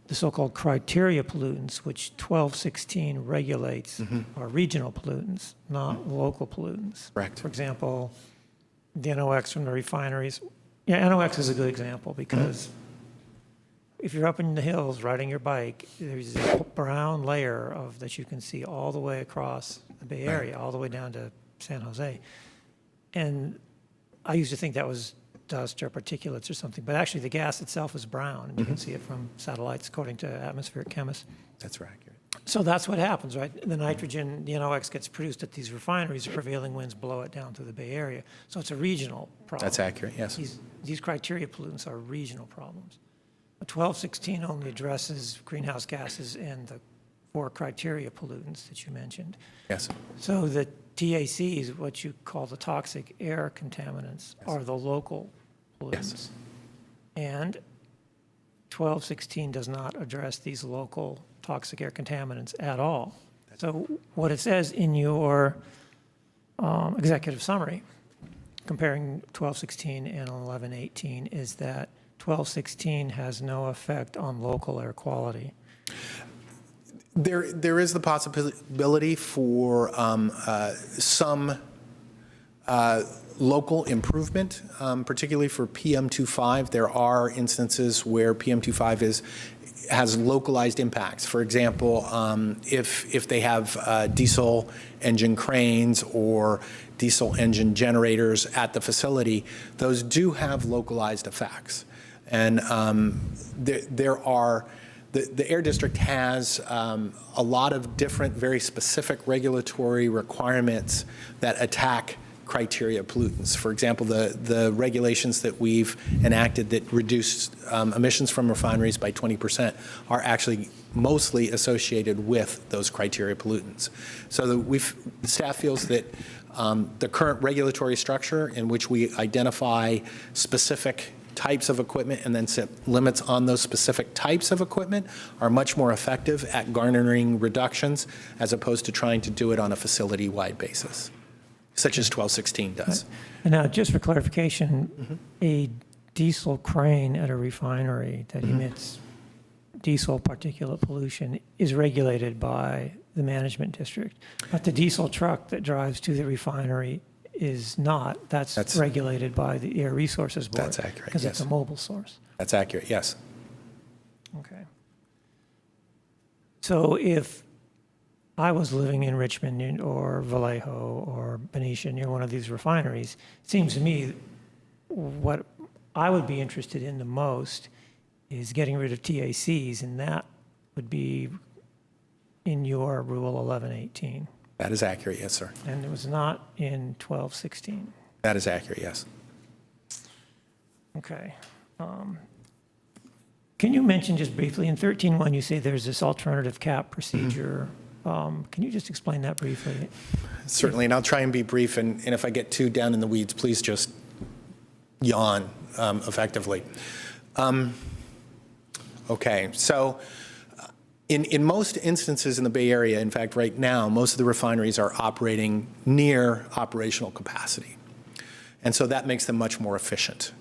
The so-called criteria pollutants, which 1216 regulates, are regional pollutants, not local pollutants. Correct. For example, the NOx from the refineries. Yeah, NOx is a good example because if you're up in the hills riding your bike, there's this brown layer that you can see all the way across the Bay Area, all the way down to San Jose. And I used to think that was dust or particulates or something, but actually the gas itself is brown, and you can see it from satellites, according to atmospheric chemists. That's accurate. So that's what happens, right? The nitrogen, the NOx gets produced at these refineries, the prevailing winds blow it down through the Bay Area. So it's a regional problem. That's accurate, yes. These criteria pollutants are regional problems. 1216 only addresses greenhouse gases and the 4 criteria pollutants that you mentioned. Yes. So the TACs, what you call the toxic air contaminants, are the local pollutants. Yes. And 1216 does not address these local toxic air contaminants at all. So what it says in your executive summary, comparing 1216 and 1118, is that 1216 has no effect on local air quality. There is the possibility for some local improvement, particularly for PM2.5. There are instances where PM2.5 has localized impacts. For example, if they have diesel engine cranes or diesel engine generators at the facility, those do have localized effects. And there are the Air District has a lot of different, very specific regulatory requirements that attack criteria pollutants. For example, the regulations that we've enacted that reduce emissions from refineries by 20% are actually mostly associated with those criteria pollutants. So the staff feels that the current regulatory structure in which we identify specific types of equipment and then set limits on those specific types of equipment are much more effective at garnering reductions as opposed to trying to do it on a facility-wide basis, such as 1216 does. And now, just for clarification, a diesel crane at a refinery that emits diesel particulate pollution is regulated by the management district, but the diesel truck that drives to the refinery is not. That's regulated by the Air Resources Board. That's accurate, because yes. it's a mobile source. That's accurate, yes. Okay. So if I was living in Richmond or Vallejo or Benicia near one of these refineries, it seems to me what I would be interested in the most is getting rid of TACs, and that would be in your Rule 1118. That is accurate, yes, sir. And it was not in 1216. That is accurate, yes. Okay. Can you mention just briefly, in 13.1 you say there's this alternative cap procedure. Can you just explain that briefly? Certainly, and I'll try and be brief, and if I get too down in the weeds, please just yawn effectively. Okay, so in most instances in the Bay Area, in fact, right now, most of the refineries are operating near operational capacity. And so that makes them much more efficient.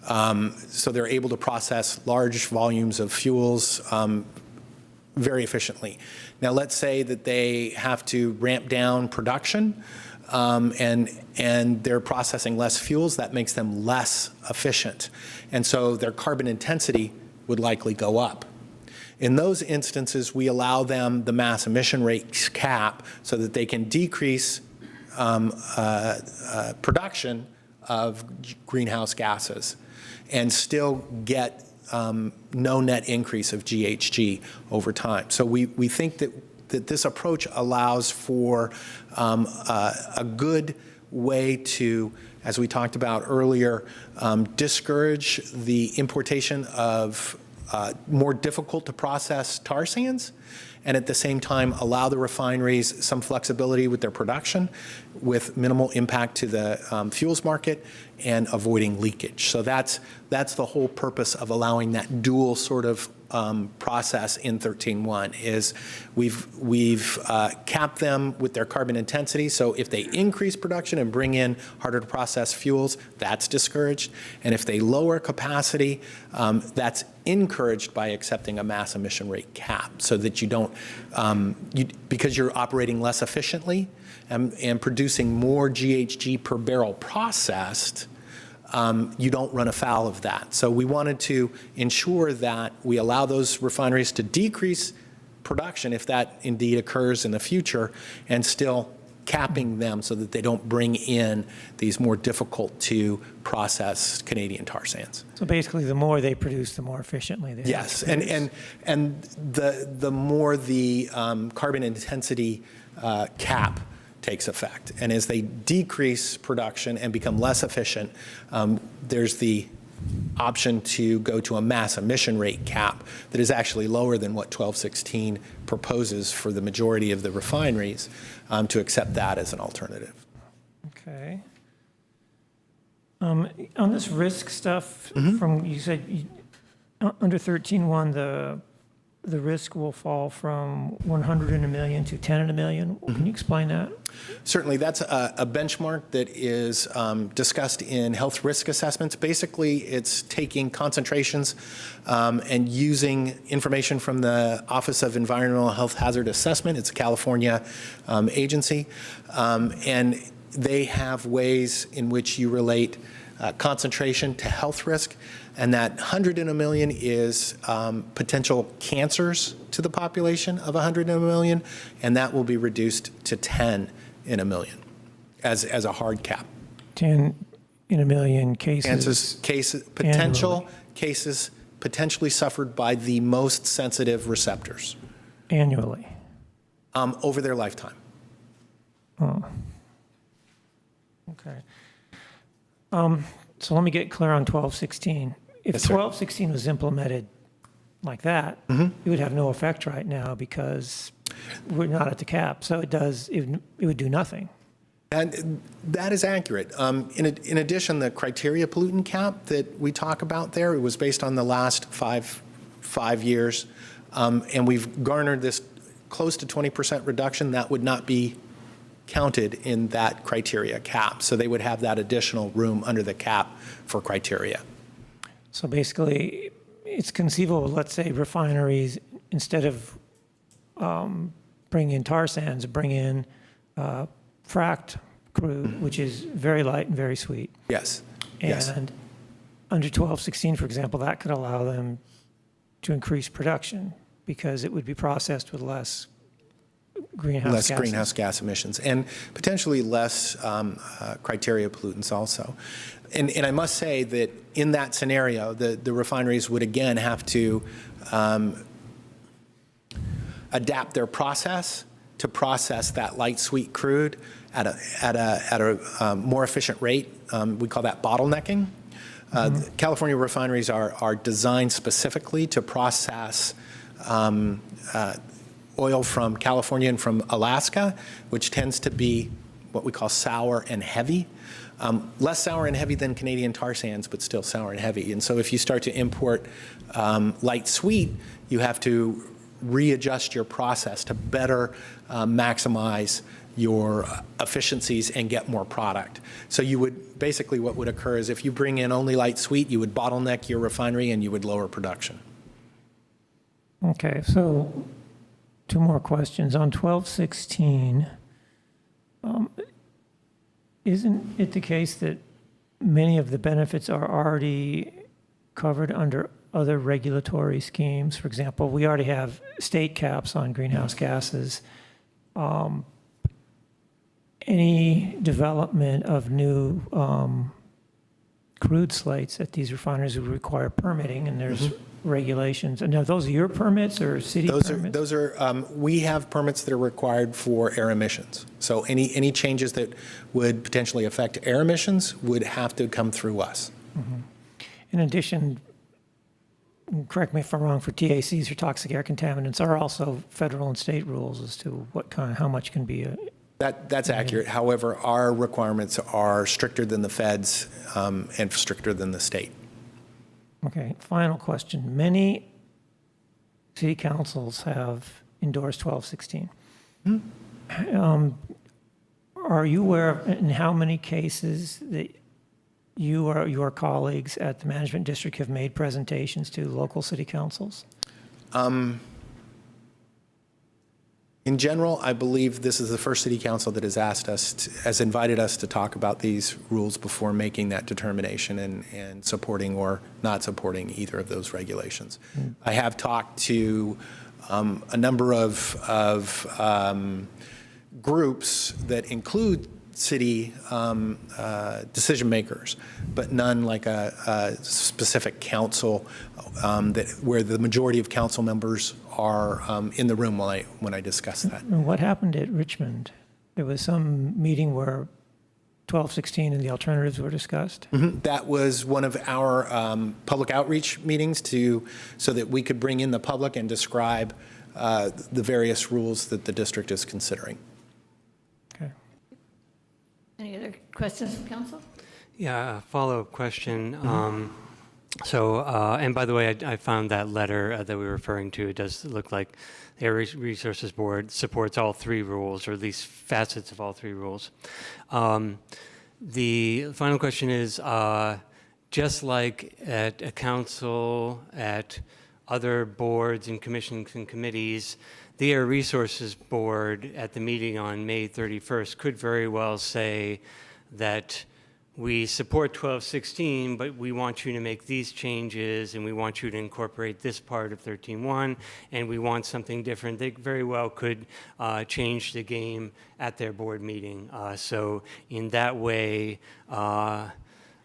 So they're able to process large volumes of fuels very efficiently. Now, let's say that they have to ramp down production and they're processing less fuels. That makes them less efficient. And so their carbon intensity would likely go up. In those instances, we allow them the mass emission rate cap so that they can decrease production of greenhouse gases and still get no net increase of GHG over time. So we think that this approach allows for a good way to, as we talked about earlier, discourage the importation of more difficult to process tar sands, and at the same time allow the refineries some flexibility with their production with minimal impact to the fuels market and avoiding leakage. So that's the whole purpose of allowing that dual sort of process in 13.1 is we've capped them with their carbon intensity. So if they increase production and bring in harder to process fuels, that's discouraged. And if they lower capacity, that's encouraged by accepting a mass emission rate cap so that you don't, because you're operating less efficiently and producing more GHG per barrel processed, you don't run afoul of that. So we wanted to ensure that we allow those refineries to decrease production if that indeed occurs in the future, and still capping them so that they don't bring in these more difficult to process Canadian tar sands. So basically, the more they produce, the more efficiently they Yes, and the more the carbon intensity cap takes effect. And as they decrease production and become less efficient, there's the option to go to a mass emission rate cap that is actually lower than what 1216 proposes for the majority of the refineries, to accept that as an alternative. Okay. On this risk stuff, from you said under 13.1 the risk will fall from 100 in a million to 10 in a million. Can you explain that? Certainly, that's a benchmark that is discussed in health risk assessments. Basically, it's taking concentrations and using information from the Office of Environmental Health Hazard Assessment. It's a California agency, and they have ways in which you relate concentration to health risk. And that 100 in a million is potential cancers to the population of 100 in a million, and that will be reduced to 10 in a million as a hard cap. 10 in a million cases. Potential cases potentially suffered by the most sensitive receptors Annually? over their lifetime. Oh. Okay. So let me get clear on 1216. If Yes, sir. 1216 was implemented like that, it would have no effect right now because we're not at the cap. So it would do nothing. And that is accurate. In addition, the criteria pollutant cap that we talk about there, it was based on the last five years, and we've garnered this close to 20% reduction. That would not be counted in that criteria cap. So they would have that additional room under the cap for criteria. So basically, it's conceivable, let's say refineries, instead of bring in tar sands, bring in fracked crude, which is very light and very sweet. Yes. And Yes. under 1216, for example, that could allow them to increase production because it would be processed with less greenhouse Less gases. greenhouse gas emissions and potentially less criteria pollutants also. And I must say that in that scenario, the refineries would again have to adapt their process to process that light sweet crude at a more efficient rate. We call that bottlenecking. California refineries are designed specifically to process oil from California and from Alaska, which tends to be what we call sour and heavy. Less sour and heavy than Canadian tar sands, but still sour and heavy. And so if you start to import light sweet, you have to readjust your process to better maximize your efficiencies and get more product. So you would, basically what would occur is if you bring in only light sweet, you would bottleneck your refinery and you would lower production. Okay, so two more questions. On 1216, isn't it the case that many of the benefits are already covered under other regulatory schemes? For example, we already have state caps on greenhouse gases. Any development of new crude slates at these refineries would require permitting, and there's regulations. And are those your permits or city permits? Those are, we have permits that are required for air emissions. So any changes that would potentially affect air emissions would have to come through us. In addition, correct me if I'm wrong, for TACs or toxic air contaminants are also federal and state rules as to how much can be. That's accurate. However, our requirements are stricter than the feds and stricter than the state. Okay, final question. Many city councils have endorsed 1216. Are you aware of in how many cases that you or your colleagues at the management district have made presentations to local city councils? In general, I believe this is the first city council that has has invited us to talk about these rules before making that determination and supporting or not supporting either of those regulations. I have talked to a number of groups that include city decision makers, but none like a specific council where the majority of council members are in the room when I discuss that. And what happened at Richmond? There was some meeting where 1216 and the alternatives were discussed? That was one of our public outreach meetings so that we could bring in the public and describe the various rules that the district is considering. Any other questions from council? Yeah, a follow-up question. And by the way, I found that letter that we were referring to. It does look like the Air Resources Board supports all three rules, or at least facets of all three rules. The final question is, just like at a council, at other boards and commissions and committees, the Air Resources Board at the meeting on May 31st could very well say that we support 1216, but we want you to make these changes and we want you to incorporate this part of 13.1 and we want something different. They very well could change the game at their board meeting. So in that way,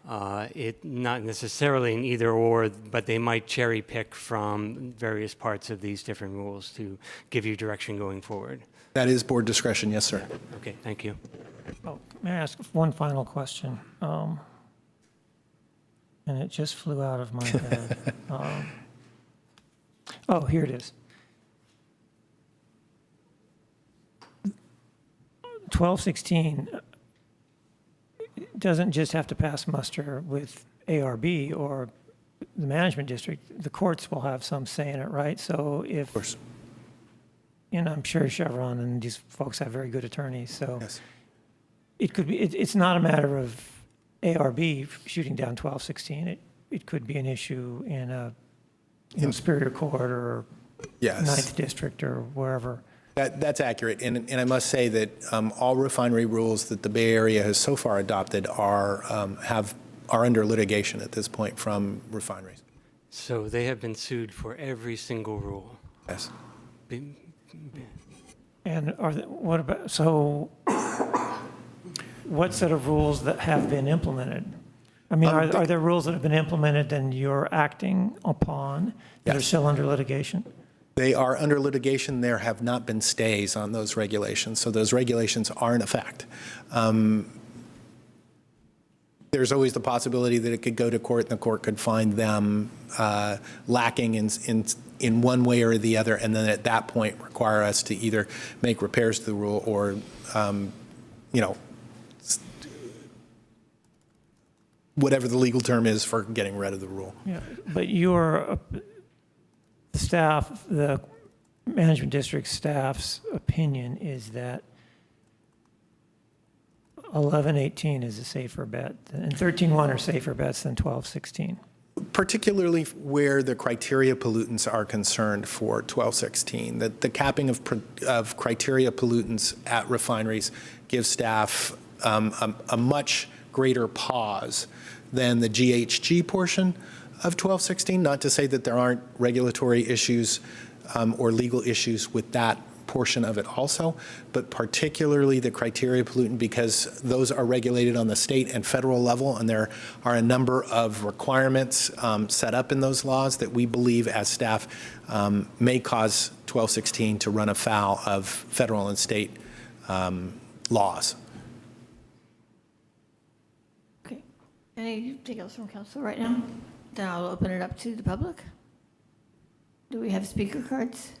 It not necessarily an either or, but they might cherry pick from various parts of these different rules to give you direction going forward. That is board discretion, yes, sir. Okay, thank you. Oh, may I ask one final question? And it just flew out of my head. Oh, here it is. 1216 doesn't just have to pass muster with ARB or the management district. The courts will have some say in it, right? So if, Of course. and I'm sure Chevron and these folks have very good attorneys, so Yes. it could be, it's not a matter of ARB shooting down 1216. It could be an issue in a Superior Court or Yes. Ninth District or wherever. That's accurate, and I must say that all refinery rules that the Bay Area has so far adopted are under litigation at this point from refineries. So they have been sued for every single rule. Yes. And what about, so what set of rules that have been implemented? I mean, are there rules that have been implemented and you're acting upon that are Yes. still under litigation? They are under litigation. There have not been stays on those regulations, so those regulations are in effect. There's always the possibility that it could go to court and the court could find them lacking in one way or the other, and then at that point require us to either make repairs to the rule or, whatever the legal term is for getting rid of the rule. Yeah, but your staff, the management district staff's opinion is that 1118 is a safer bet, and 13.1 are safer bets than 1216. Particularly where the criteria pollutants are concerned for 1216. The capping of criteria pollutants at refineries gives staff a much greater pause than the GHG portion of 1216. Not to say that there aren't regulatory issues or legal issues with that portion of it also, but particularly the criteria pollutant, because those are regulated on the state and federal level, and there are a number of requirements set up in those laws that we believe as staff may cause 1216 to run afoul of federal and state laws. Okay. Anything else from council right now? Then I'll open it up to the public. Do we have speaker cards?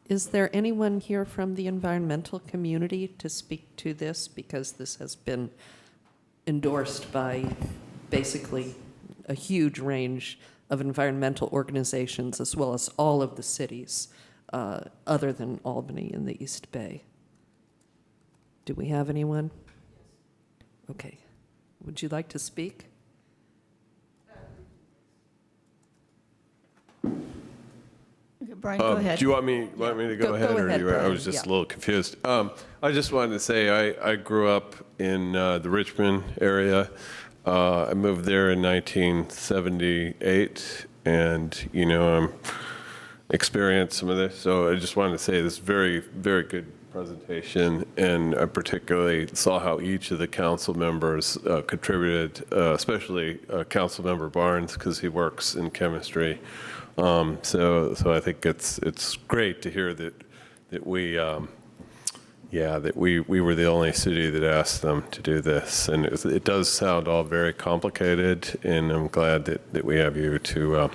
Is there anyone here from the environmental community to speak to this? Because this has been endorsed by basically a huge range of environmental organizations, as well as all of the cities other than Albany in the East Bay. Do we have anyone? Okay. Would you like to speak? Okay, Brian, go ahead. Do you want me to go ahead? Go ahead, I Brian. was just Yeah. a little confused. I just wanted to say I grew up in the Richmond area. I moved there in 1978, and experienced some of this. So I just wanted to say this is very, very good presentation, and I particularly saw how each of the council members contributed, especially Councilmember Barnes, because he works in chemistry. So I think it's great to hear that we we were the only city that asked them to do this, and it does sound all very complicated, and I'm glad that we have you to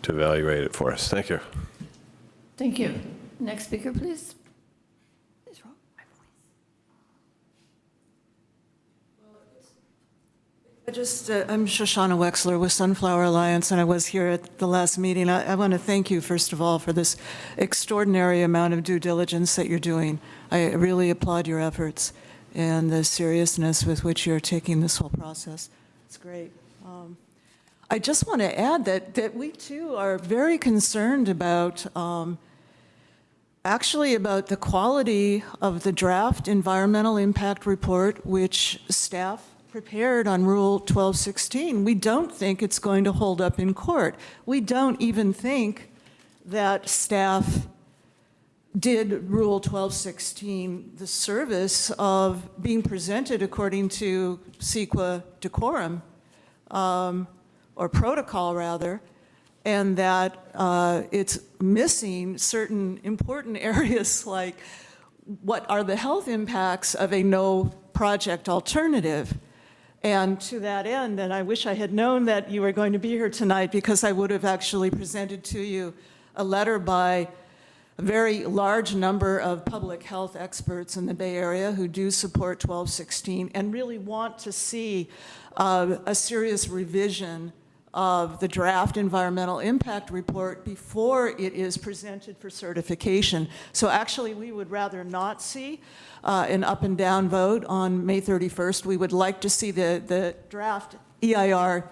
evaluate it for us. Thank you. Thank you. Next speaker, please. I'm Shoshana Wexler with Sunflower Alliance, and I was here at the last meeting. I want to thank you, first of all, for this extraordinary amount of due diligence that you're doing. I really applaud your efforts and the seriousness with which you're taking this whole process. It's great. I just want to add that we, too, are very concerned about actually about the quality of the draft environmental impact report, which staff prepared on Rule 1216. We don't think it's going to hold up in court. We don't even think that staff did Rule 1216 the service of being presented according to CEQA decorum, or protocol rather, and that it's missing certain important areas like what are the health impacts of a no project alternative. And to that end, and I wish I had known that you were going to be here tonight, because I would have actually presented to you a letter by a very large number of public health experts in the Bay Area who do support 1216 and really want to see a serious revision of the draft environmental impact report before it is presented for certification. So actually, we would rather not see an up and down vote on May 31st. We would like to see the draft EIR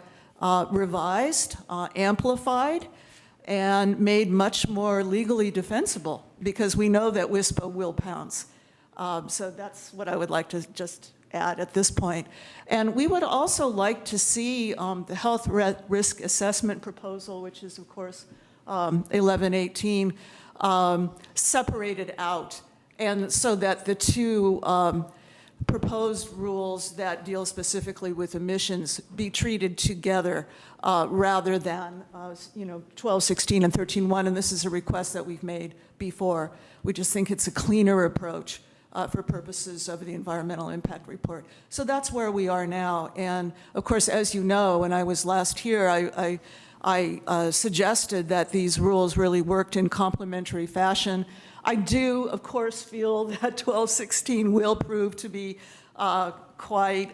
revised, amplified, and made much more legally defensible, because we know that WISPA will pounce. So that's what I would like to just add at this point. And we would also like to see the health risk assessment proposal, which is, of course, 1118, separated out, and so that the two proposed rules that deal specifically with emissions be treated together rather than 1216 and 13.1, and this is a request that we've made before. We just think it's a cleaner approach for purposes of the environmental impact report. So that's where we are now. And of course, as you know, when I was last here, I suggested that these rules really worked in complementary fashion. I do, of course, feel that 1216 will prove to be quite,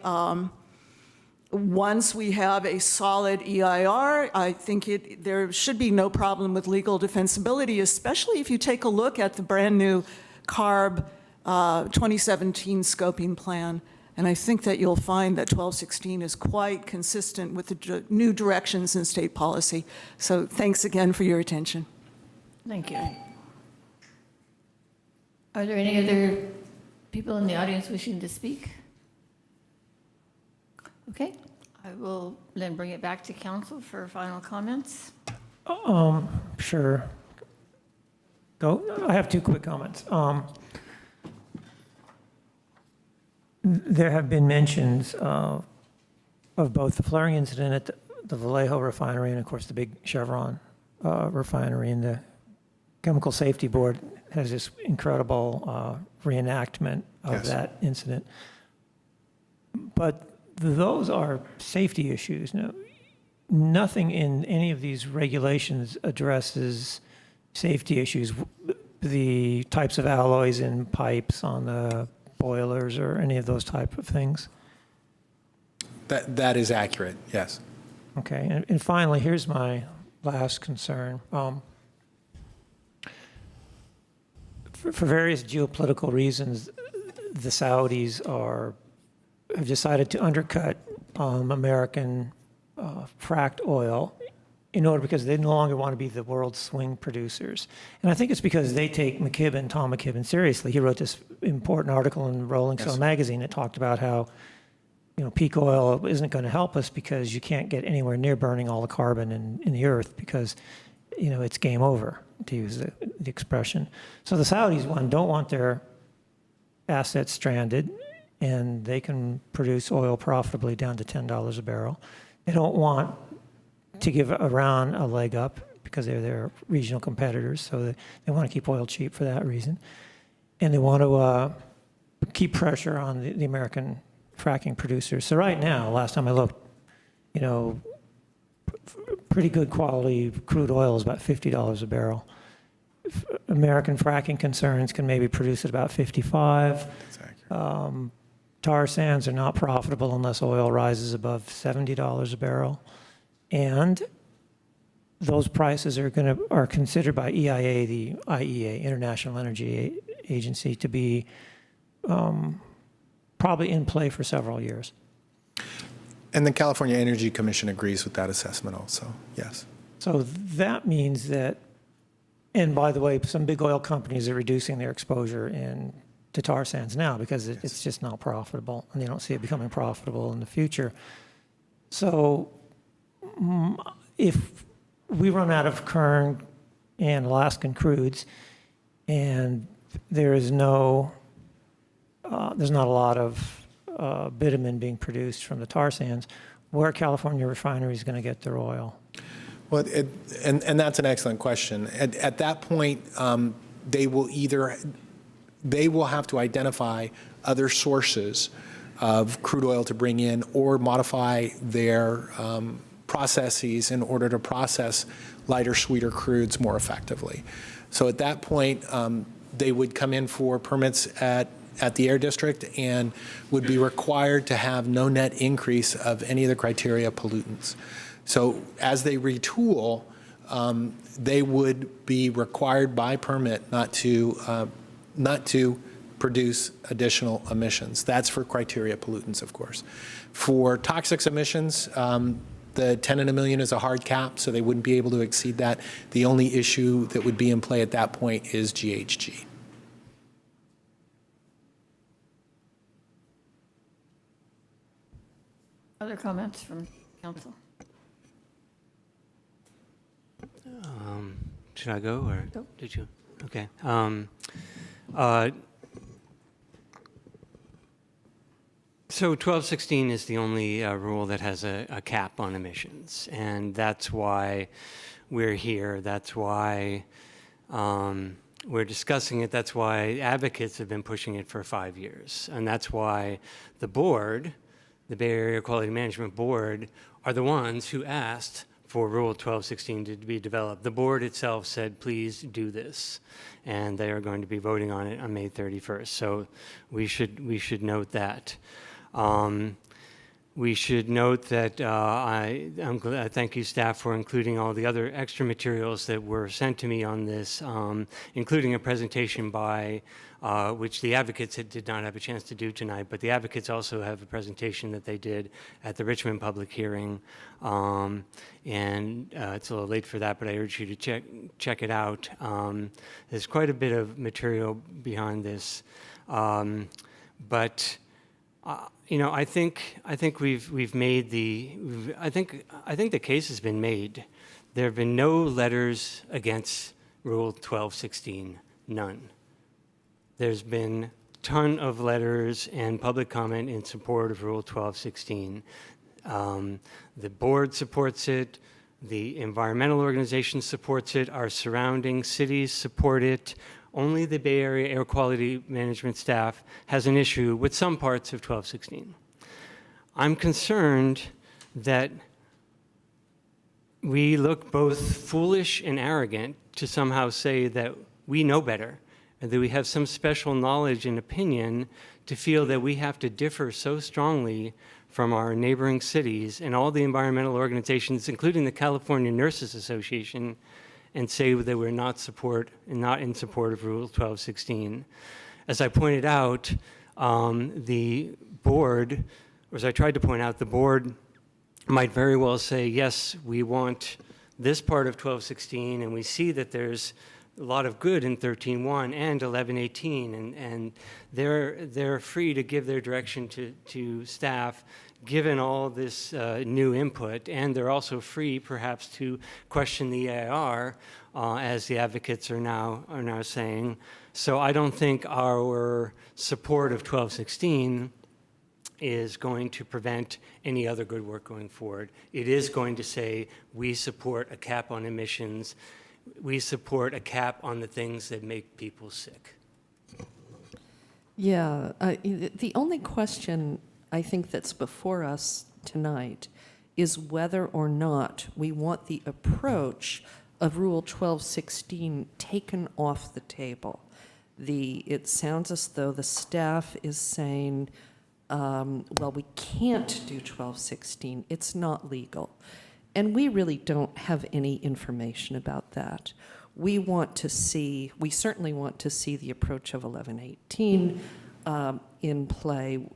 once we have a solid EIR, I think there should be no problem with legal defensibility, especially if you take a look at the brand new CARB 2017 scoping plan. And I think that you'll find that 1216 is quite consistent with the new directions in state policy. So thanks again for your attention. Thank you. Are there any other people in the audience wishing to speak? Okay, I will then bring it back to council for final comments. Sure. I have two quick comments. There have been mentions of both the flaring incident at the Vallejo refinery and, of course, the big Chevron refinery, and the Chemical Safety Board has this incredible reenactment of that incident. But those are safety issues. Now, nothing in any of these regulations addresses safety issues, the types of alloys in pipes on the boilers or any of those type of things. That is accurate, yes. Okay, and finally, here's my last concern. For various geopolitical reasons, the Saudis have decided to undercut American fracked oil because they no longer want to be the world's swing producers. And I think it's because they take Tom McKibben seriously. He wrote this important article in Rolling Stone magazine that talked about how peak oil isn't going to help us because you can't get anywhere near burning all the carbon in the earth because it's game over, to use the expression. So the Saudis, don't want their assets stranded, and they can produce oil profitably down to $10 a barrel. They don't want to give Iran a leg up because they're their regional competitors, so they want to keep oil cheap for that reason. And they want to keep pressure on the American fracking producers. So right now, last time I looked, pretty good quality crude oil is about $50 a barrel. American fracking concerns can maybe produce at about 55. Tar sands are not profitable unless oil rises above $70 a barrel. And those prices are considered by EIA, the IEA, International Energy Agency, to be probably in play for several years. And the California Energy Commission agrees with that assessment also, yes. So that means that, and by the way, some big oil companies are reducing their exposure to tar sands now because it's just not profitable, and they don't see it becoming profitable in the future. So if we run out of Kern and Alaskan crudes, and there's not a lot of bitumen being produced from the tar sands, where California Refinery is going to get their oil? Well, and that's an excellent question. At that point, they will have to identify other sources of crude oil to bring in or modify their processes in order to process lighter, sweeter crudes more effectively. So at that point, they would come in for permits at the Air District and would be required to have no net increase of any of the criteria pollutants. So as they retool, they would be required by permit not to produce additional emissions. That's for criteria pollutants, of course. For toxics emissions, the 10 in a million is a hard cap, so they wouldn't be able to exceed that. The only issue that would be in play at that point is GHG. Other comments from council? Should I go, or Go. did you? Okay. So 1216 is the only rule that has a cap on emissions, and that's why we're here. That's why we're discussing it. That's why advocates have been pushing it for 5 years, and that's why the board, the Bay Area Quality Management Board, are the ones who asked for Rule 1216 to be developed. The board itself said, please do this, and they are going to be voting on it on May 31st. So we should note that. We should note that I thank you, staff, for including all the other extra materials that were sent to me on this, including a presentation by, which the advocates did not have a chance to do tonight, but the advocates also have a presentation that they did at the Richmond public hearing. And it's a little late for that, but I urge you to check it out. There's quite a bit of material behind this. You know, I think we've made I think the case has been made. There have been no letters against Rule 1216, none. There's been a ton of letters and public comment in support of Rule 1216. The board supports it. The environmental organization supports it. Our surrounding cities support it. Only the Bay Area Air Quality Management staff has an issue with some parts of 1216. I'm concerned that we look both foolish and arrogant to somehow say that we know better and that we have some special knowledge and opinion to feel that we have to differ so strongly from our neighboring cities and all the environmental organizations, including the California Nurses Association, and say that we're not in support of Rule 1216. As I pointed out, the board, or as I tried to point out, the board might very well say, yes, we want this part of 1216, and we see that there's a lot of good in 13.1 and 11.18, and they're free to give their direction to staff, given all this new input, and they're also free, perhaps, to question the EIR, as the advocates are now saying. So I don't think our support of 1216 is going to prevent any other good work going forward. It is going to say we support a cap on emissions. We support a cap on the things that make people sick. Yeah, the only question I think that's before us tonight is whether or not we want the approach of Rule 1216 taken off the table. It sounds as though the staff is saying, well, we can't do 1216. It's not legal. And we really don't have any information about that. We certainly want to see the approach of 1118 in play,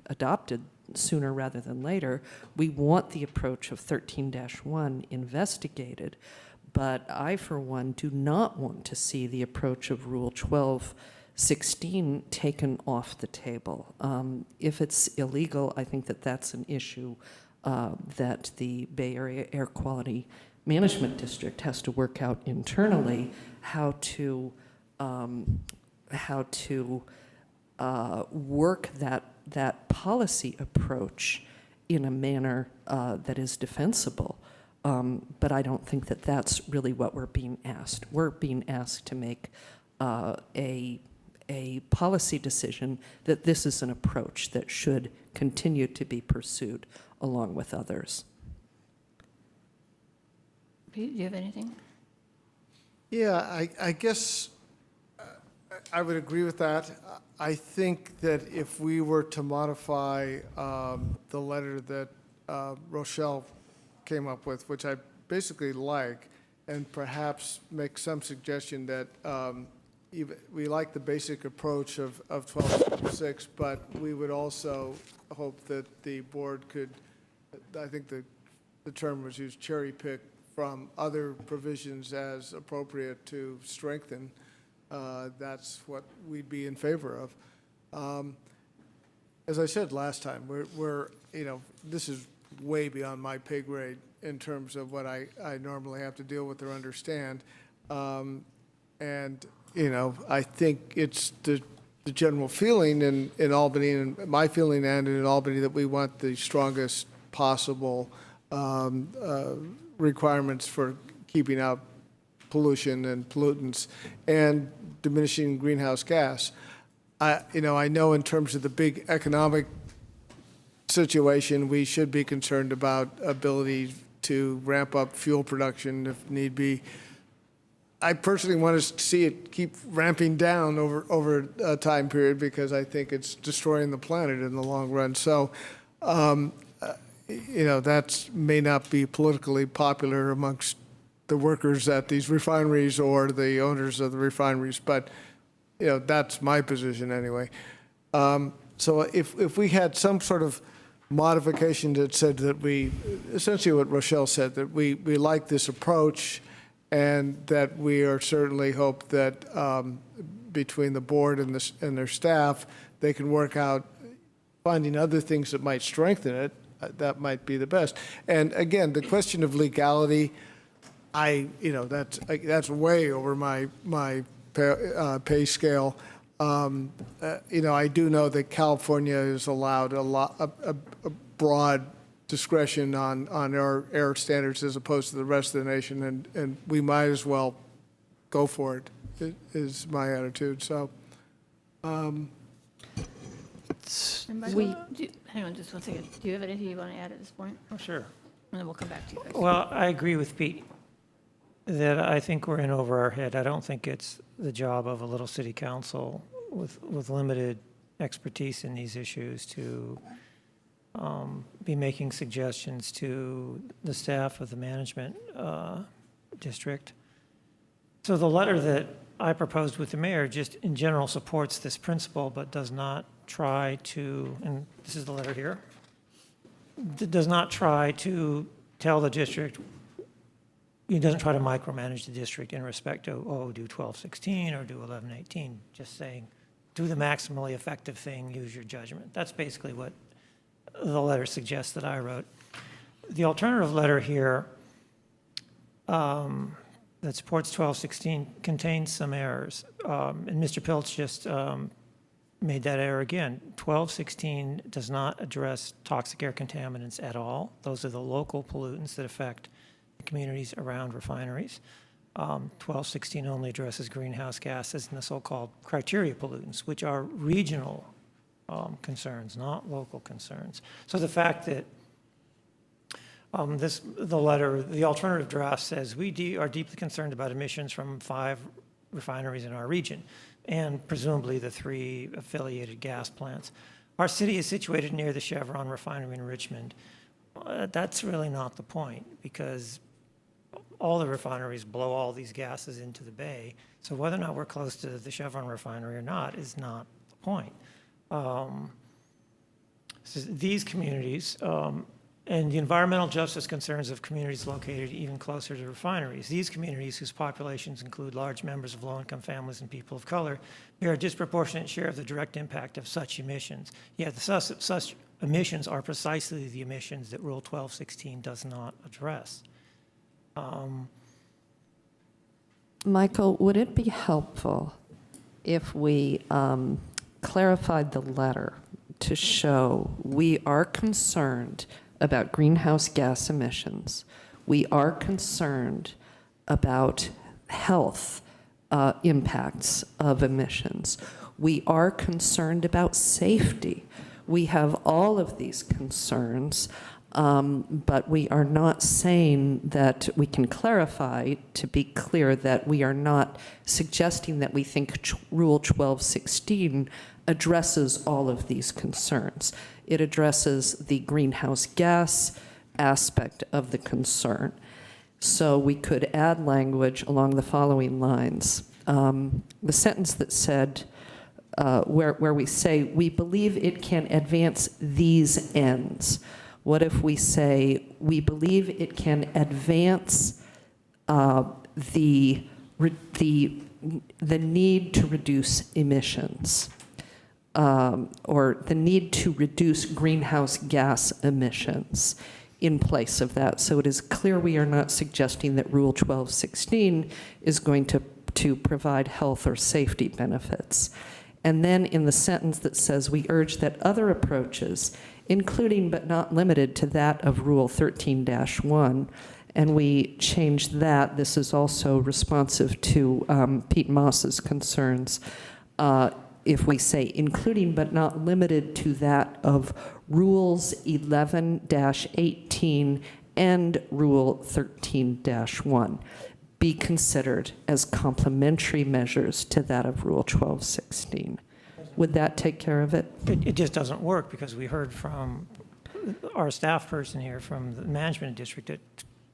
adopted sooner rather than later. We want the approach of 13-1 investigated, but I, for one, do not want to see the approach of Rule 1216 taken off the table. If it's illegal, I think that that's an issue that the Bay Area Air Quality Management District has to work out internally how to work that policy approach in a manner that is defensible. But I don't think that that's really what we're being asked. We're being asked to make a policy decision that this is an approach that should continue to be pursued along with others. Pete, do you have anything? Yeah, I guess I would agree with that. I think that if we were to modify the letter that Rochelle came up with, which I basically like, and perhaps make some suggestion that we like the basic approach of 12.6, but we would also hope that the board could, I think the term was used, cherry pick from other provisions as appropriate to strengthen. That's what we'd be in favor of. As I said last time, we're this is way beyond my pay grade in terms of what I normally have to deal with or understand. And I think it's the general feeling in Albany, and my feeling and in Albany, that we want the strongest possible requirements for keeping out pollution and pollutants and diminishing greenhouse gas. I know in terms of the big economic situation, we should be concerned about ability to ramp up fuel production if need be. I personally want to see it keep ramping down over a time period, because I think it's destroying the planet in the long run. So, that may not be politically popular amongst the workers at these refineries or the owners of the refineries, but that's my position anyway. So if we had some sort of modification that said that essentially what Rochelle said, that we like this approach, and that we are certainly hope that between the board and their staff, they can work out finding other things that might strengthen it. That might be the best. And again, the question of legality, that's way over my pay scale. I do know that California is allowed a broad discretion on our air standards as opposed to the rest of the nation, and we might as well go for it, is my attitude. So, hang on just one second. Do you have anything you want to add at this point? Oh, sure. And then we'll come back to you guys. Well, I agree with Pete that I think we're in over our head. I don't think it's the job of a little city council with limited expertise in these issues to be making suggestions to the staff of the management district. So the letter that I proposed with the mayor just in general supports this principle, but does not try to, and this is the letter here, does not try to tell the district, it doesn't try to micromanage the district in respect to, do 1216 or do 1118, just saying, do the maximally effective thing, use your judgment. That's basically what the letter suggests that I wrote. The alternative letter here that supports 1216 contains some errors. And Mr. Pilch just made that error again. 1216 does not address toxic air contaminants at all. Those are the local pollutants that affect the communities around refineries. 1216 only addresses greenhouse gases and the so-called criteria pollutants, which are regional concerns, not local concerns. So the fact that the alternative draft says we are deeply concerned about emissions from 5 refineries in our region, and presumably the 3 affiliated gas plants. Our city is situated near the Chevron refinery in Richmond. That's really not the point, because all the refineries blow all these gases into the bay. So whether or not we're close to the Chevron refinery or not is not the point. So these communities, and the environmental justice concerns of communities located even closer to refineries. These communities, whose populations include large members of low-income families and people of color, bear a disproportionate share of the direct impact of such emissions. Yet such emissions are precisely the emissions that Rule 1216 does not address. Michael, would it be helpful if we clarified the letter to show we are concerned about greenhouse gas emissions, we are concerned about health impacts of emissions, we are concerned about safety. We have all of these concerns, but we are not saying that we can clarify to be clear that we are not suggesting that we think Rule 1216 addresses all of these concerns. It addresses the greenhouse gas aspect of the concern. So we could add language along the following lines. The sentence that said, where we say, we believe it can advance these ends. What if we say, we believe it can advance the need to reduce emissions, or the need to reduce greenhouse gas emissions in place of that. So it is clear we are not suggesting that Rule 1216 is going to provide health or safety benefits. And then in the sentence that says, we urge that other approaches, including but not limited to that of Rule 13-1, and we changed that. This is also responsive to Pete Moss's concerns. If we say, including but not limited to that of Rules 11-18 and Rule 13-1, be considered as complementary measures to that of Rule 1216. Would that take care of it? It just doesn't work, because we heard from our staff person here from the management district that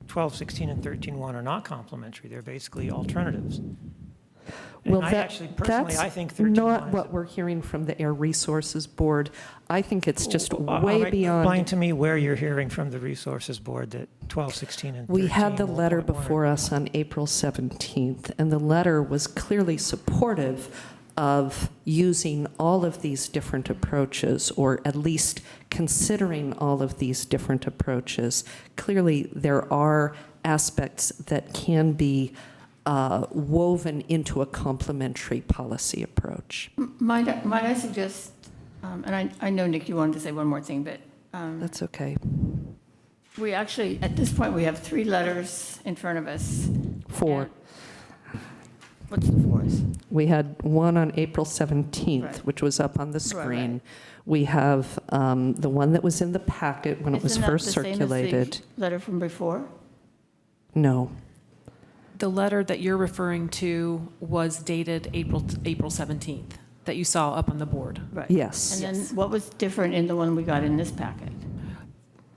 1216 and 13-1 are not complementary. They're basically alternatives. Well, And that's I think 13-1 not is what we're hearing from the Air Resources Board. I think it's just All way right, beyond. Explain to me where you're hearing from the Resources Board that 1216 and 13 We had the will letter not work. before us on April 17th, and the letter was clearly supportive of using all of these different approaches, or at least considering all of these different approaches. Clearly, there are aspects that can be woven into a complementary policy approach. Might I suggest, and I know, Nick, you wanted to say one more thing, but That's okay. we actually, at this point, we have 3 letters in front of us. 4. What's the 4th? We had one on April 17th, Right. which was up on the screen. right. We have the one that was in the packet when it was Isn't that first the same as circulated. the letter from before? No. The letter that you're referring to was dated April 17th, that you saw up on the board. Right. Yes. And then what was different in the one we got in this packet?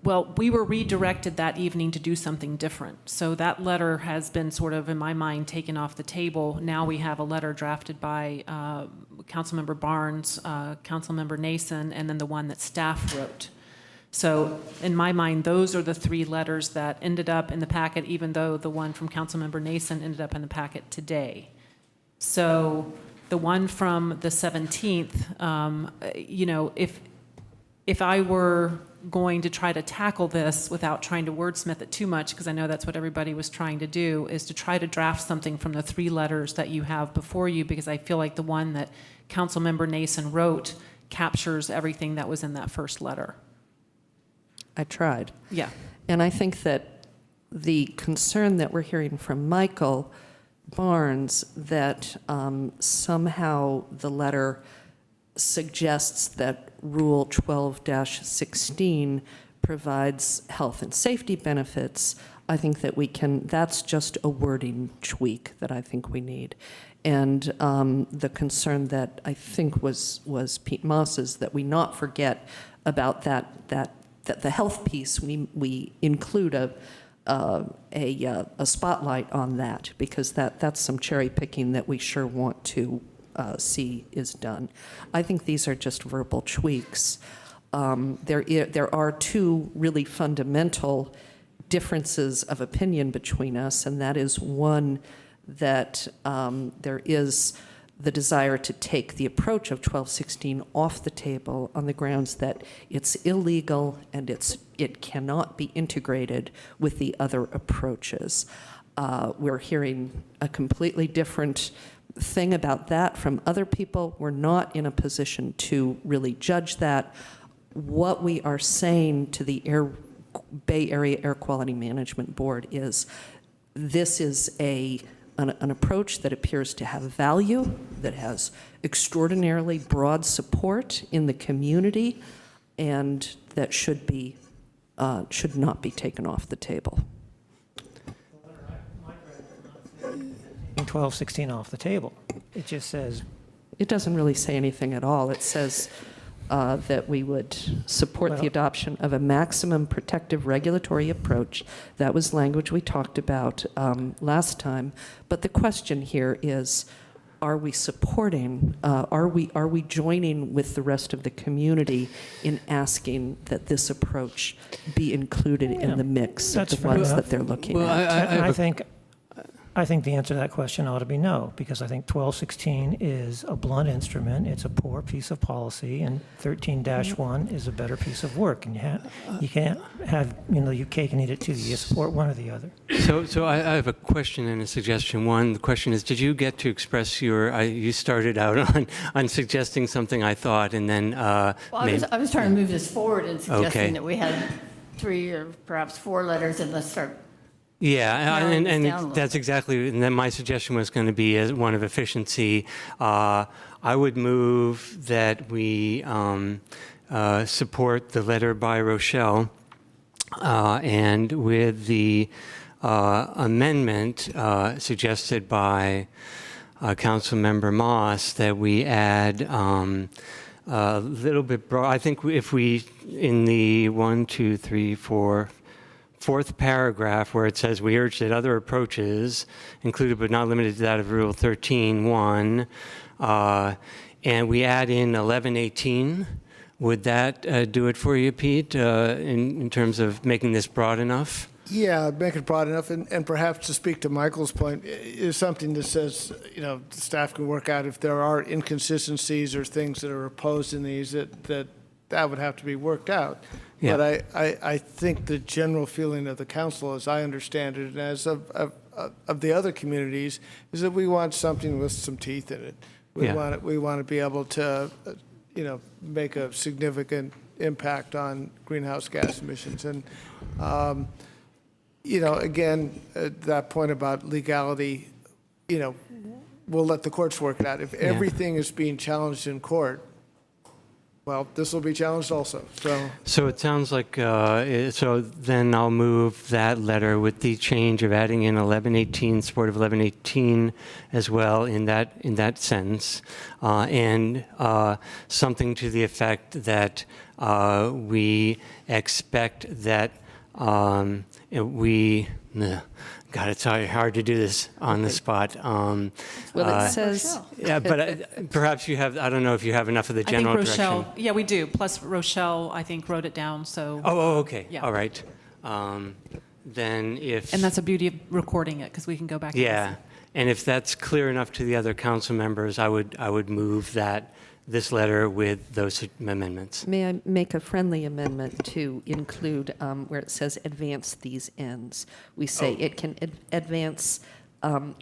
Well, we were redirected that evening to do something different. So that letter has been sort of, in my mind, taken off the table. Now we have a letter drafted by Councilmember Barnes, Councilmember Nason, and then the one that staff wrote. So in my mind, those are the 3 letters that ended up in the packet, even though the one from Councilmember Nason ended up in the packet today. So the one from the 17th, you know, if I were going to try to tackle this without trying to wordsmith it too much, because I know that's what everybody was trying to do, is to try to draft something from the 3 letters that you have before you, because I feel like the one that Councilmember Nason wrote captures everything that was in that first letter. I tried. Yeah. And I think that the concern that we're hearing from Michael Barnes, that somehow the letter suggests that Rule 12-16 provides health and safety benefits, I think that that's just a wording tweak that I think we need. And the concern that I think was Pete Moss's, that we not forget about that the health piece, we include a spotlight on that, because that's some cherry picking that we sure want to see is done. I think these are just verbal tweaks. There are 2 really fundamental differences of opinion between us, and that is one, that there is the desire to take the approach of 1216 off the table on the grounds that it's illegal and it cannot be integrated with the other approaches. We're hearing a completely different thing about that from other people. We're not in a position to really judge that. What we are saying to the Bay Area Air Quality Management Board is this is an approach that appears to have value, that has extraordinarily broad support in the community, and that should not be taken off the table. 1216 off the table. It just says. It doesn't really say anything at all. It says that we would support the adoption of a maximum protective regulatory approach. That was language we talked about last time. But the question here is, are we supporting, are we joining with the rest of the community in asking that this approach be included in the mix of the ones that they're looking at? I think the answer to that question ought to be no, because I think 1216 is a blunt instrument. It's a poor piece of policy, and 13-1 is a better piece of work. And you can't have, your cake and eat it too. You support one or the other. So I have a question and a suggestion. One, the question is, did you get to express you started out on suggesting something I thought, and then I was trying to move this forward and suggesting that we had 3 or perhaps 4 letters, and let's start. Yeah, and that's exactly, and then my suggestion was going to be as one of efficiency. I would move that we support the letter by Rochelle, and with the amendment suggested by Councilmember Moss, that we add a little bit broad. I think if we, in the 4th paragraph where it says, we urge that other approaches, included but not limited to that of Rule 13.1, and we add in 1118, would that do it for you, Pete, in terms of making this broad enough? Yeah, make it broad enough, and perhaps to speak to Michael's point, is something that says, the staff can work out if there are inconsistencies or things that are opposed in these, that would have to be worked out. Yeah. But I think the general feeling of the council, as I understand it, and as of the other communities, is that we want something with some teeth in it. We want to be able to, make a significant impact on greenhouse gas emissions. And, again, that point about legality, we'll let the courts work it out. If everything is being challenged in court, well, this will be challenged also. So it sounds like, so then I'll move that letter with the change of adding in 1118, support of 1118 as well in that sense, and something to the effect that we expect that God, it's hard to do this on the spot. Well, it says... Yeah, but perhaps you have, I don't know if you have enough of the general direction. Yeah, we do. Plus, Rochelle, I think, wrote it down, so... Oh, okay. Yeah. All right. Then if... And that's the beauty of recording it, because we can go back and listen. And if that's clear enough to the other council members, I would move this letter with those amendments. May I make a friendly amendment to include where it says advance these ends? We say it can advance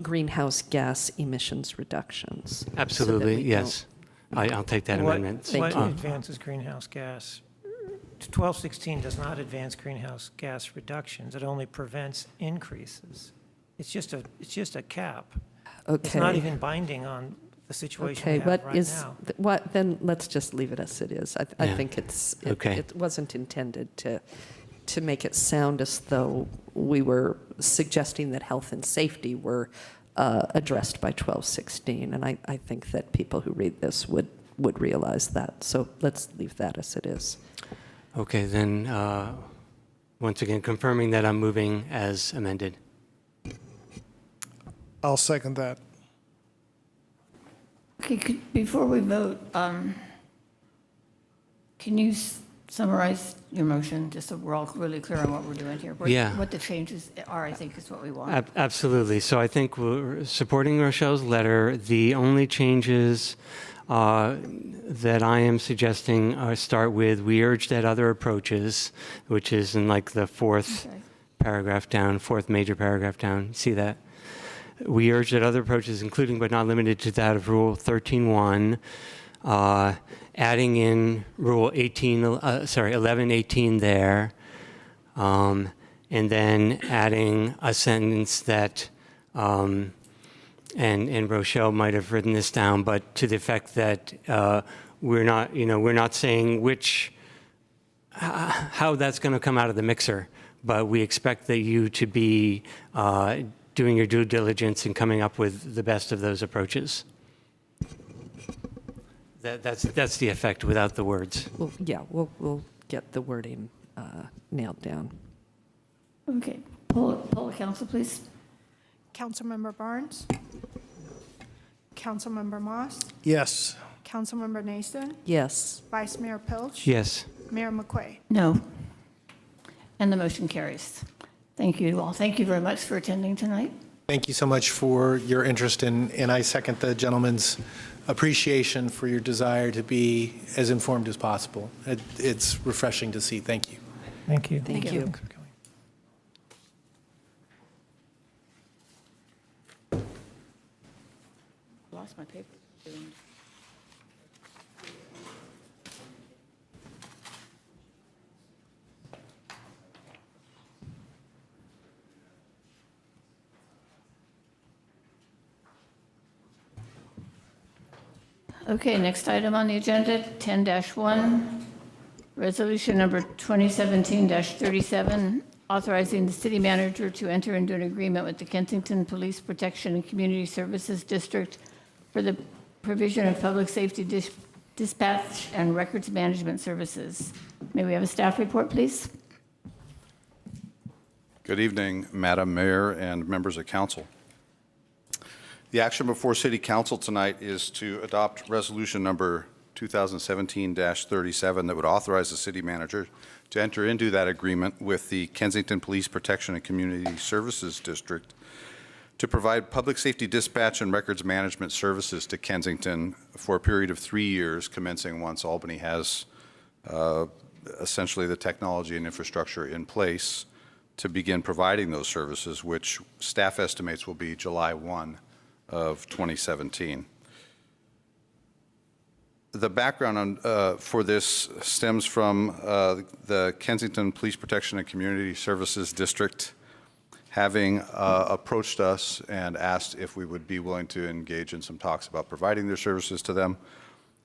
greenhouse gas emissions reductions. Absolutely, so yes. I'll take that amendment. What advances greenhouse gas? 1216 does not advance greenhouse gas reductions. It only prevents increases. It's just a cap. Okay. It's not even binding on the situation we have right now. Then let's just leave it as it is. I think it wasn't intended to make it sound as though we were suggesting that health and safety were addressed by 1216, and I think that people who read this would realize that. So let's leave that as it is. Okay, then once again confirming that I'm moving as amended. I'll second that. Okay, before we vote, can you summarize your motion, just so we're all really clear on what we're doing here? Yeah. What the changes are, I think, is what we want. Absolutely. So I think we're supporting Rochelle's letter. The only changes that I am suggesting start with, we urge that other approaches, which is in like the fourth paragraph down, fourth major paragraph down. See that? We urge that other approaches, including but not limited to that of Rule 13.1, adding in Rule 1118 there, and then adding a sentence that, and Rochelle might have written this down, but to the effect that we're not saying how that's going to come out of the mixer, but we expect that you to be doing your due diligence and coming up with the best of those approaches. That's the effect without the words. Well, yeah, we'll get the wording nailed down. Okay, poll the council, please. Councilmember Barnes? Councilmember Moss? Yes. Councilmember Nason? Yes. Vice Mayor Pilch? Yes. Mayor McQuay? No. And the motion carries. Thank you all. Thank you very much for attending tonight. Thank you so much for your interest in, and I second the gentleman's appreciation for your desire to be as informed as possible. It's refreshing to see. Thank you. Thank you. Thank you. Lost my paper. Okay, next item on the agenda, 10-1, resolution number 2017-37, authorizing the city manager to enter into an agreement with the Kensington Police Protection and Community Services District for the provision of public safety dispatch and records management services. May we have a staff report, please? Good evening, Madam Mayor and members of council. The action before City Council tonight is to adopt resolution number 2017-37 that would authorize the city manager to enter into that agreement with the Kensington Police Protection and Community Services District to provide public safety dispatch and records management services to Kensington for a period of 3 years, commencing once Albany has essentially the technology and infrastructure in place to begin providing those services, which staff estimates will be July 1 of 2017. The background for this stems from the Kensington Police Protection and Community Services District having approached us and asked if we would be willing to engage in some talks about providing their services to them.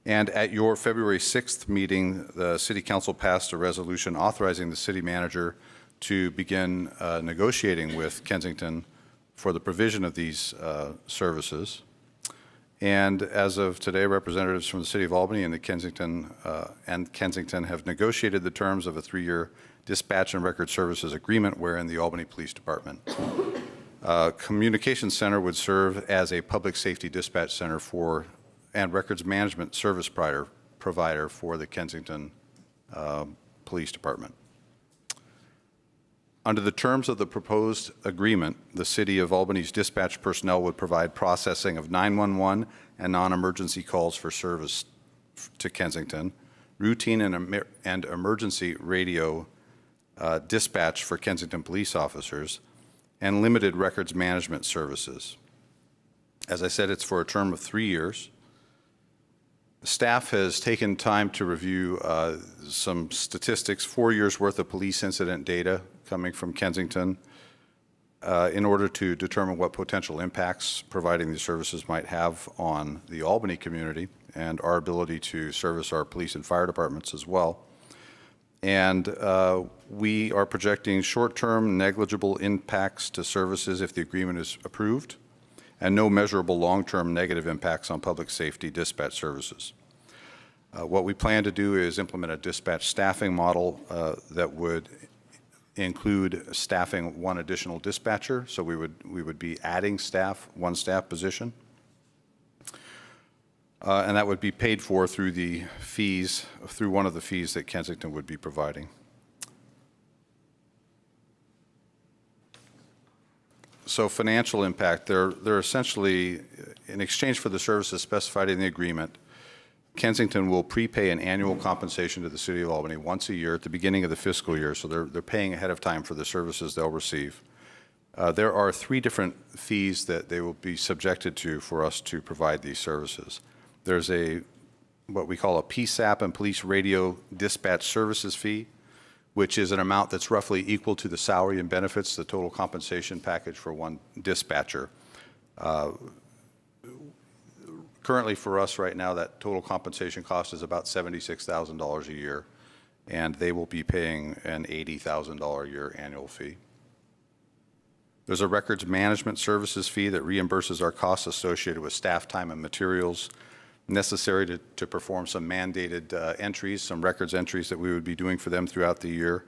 And at your February 6th meeting, the City Council passed a resolution authorizing the city manager to begin negotiating with Kensington for the provision of these services. And as of today, representatives from the City of Albany and Kensington have negotiated the terms of a 3-year dispatch and record services agreement wherein the Albany Police Department Communications Center would serve as a public safety dispatch center for and records management service provider for the Kensington Police Department. Under the terms of the proposed agreement, the City of Albany's dispatch personnel would provide processing of 911 and non-emergency calls for service to Kensington, routine and emergency radio dispatch for Kensington police officers, and limited records management services. As I said, it's for a term of 3 years. Staff has taken time to review some statistics, 4 years worth of police incident data coming from Kensington in order to determine what potential impacts providing these services might have on the Albany community and our ability to service our police and fire departments as well. And we are projecting short-term negligible impacts to services if the agreement is approved, and no measurable long-term negative impacts on public safety dispatch services. What we plan to do is implement a dispatch staffing model that would include staffing one additional dispatcher, so we would be adding staff, one staff position. And that would be paid for through the fees, through one of the fees that Kensington would be providing. So financial impact, they're essentially, in exchange for the services specified in the agreement, Kensington will prepay an annual compensation to the City of Albany once a year at the beginning of the fiscal year, so they're paying ahead of time for the services they'll receive. There are 3 different fees that they will be subjected to for us to provide these services. There's what we call a PSAP and Police Radio Dispatch Services Fee, which is an amount that's roughly equal to the salary and benefits, the total compensation package for one dispatcher. Currently for us right now, that total compensation cost is about $76,000 a year, and they will be paying an $80,000 a year annual fee. There's a records management services fee that reimburses our costs associated with staff time and materials necessary to perform some mandated entries, some records entries that we would be doing for them throughout the year,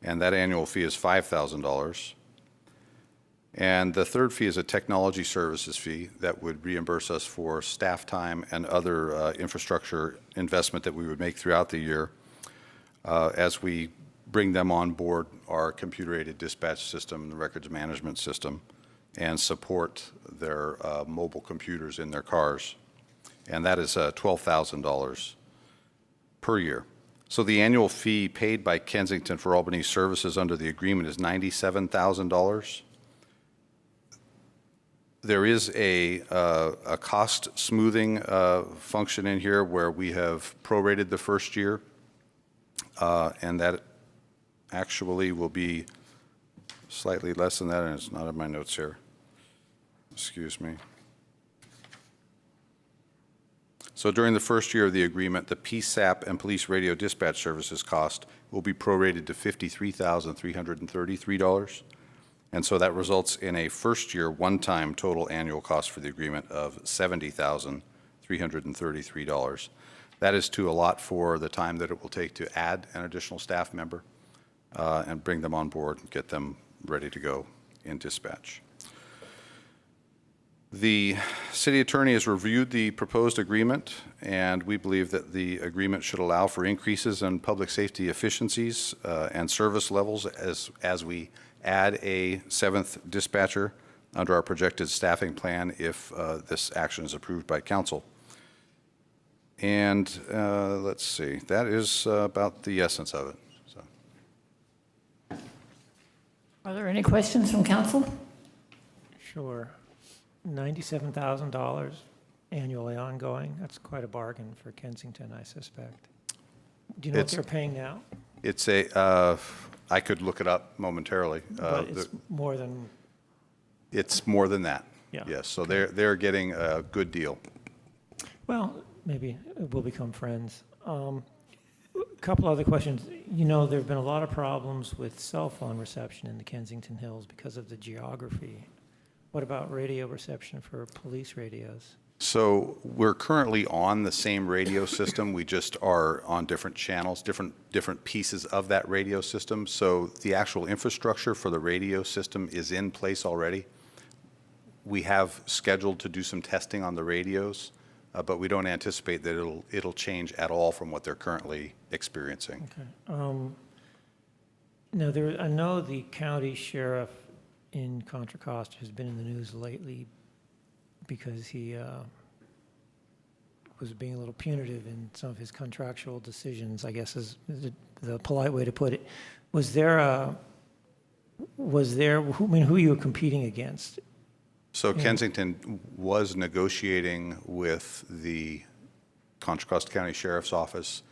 and that annual fee is $5,000. And the third fee is a technology services fee that would reimburse us for staff time and other infrastructure investment that we would make throughout the year as we bring them on board our computer-aided dispatch system, the records management system, and support their mobile computers in their cars. And that is $12,000 per year. So the annual fee paid by Kensington for Albany services under the agreement is $97,000. There is a cost smoothing function in here where we have prorated the first year, and that actually will be slightly less than that, and it's not in my notes here. Excuse me. So during the first year of the agreement, the PSAP and Police Radio Dispatch Services cost will be prorated to $53,333. And so that results in a first-year one-time total annual cost for the agreement of $70,333. That is to allot for the time that it will take to add an additional staff member and bring them on board and get them ready to go in dispatch. The city attorney has reviewed the proposed agreement, and we believe that the agreement should allow for increases in public safety efficiencies and service levels as we add a 7th dispatcher under our projected staffing plan if this action is approved by council. And let's see, that is about the essence of it. So. Are there any questions from council? Sure. $97,000 annually ongoing. That's quite a bargain for Kensington, I suspect. Do you know what they're paying now? It's I could look it up momentarily. But it's more than... It's more than that. Yeah. Yes, so they're getting a good deal. Well, maybe we'll become friends. A couple other questions. You know, there have been a lot of problems with cell phone reception in the Kensington Hills because of the geography. What about radio reception for police radios? So we're currently on the same radio system. We just are on different channels, different pieces of that radio system. So the actual infrastructure for the radio system is in place already. We have scheduled to do some testing on the radios, but we don't anticipate that it'll change at all from what they're currently experiencing. Okay. Now, I know the county sheriff in Contra Costa has been in the news lately because he was being a little punitive in some of his contractual decisions, I guess is the polite way to put it. Who are you competing against? So Kensington was negotiating with the Contra Costa County Sheriff's Office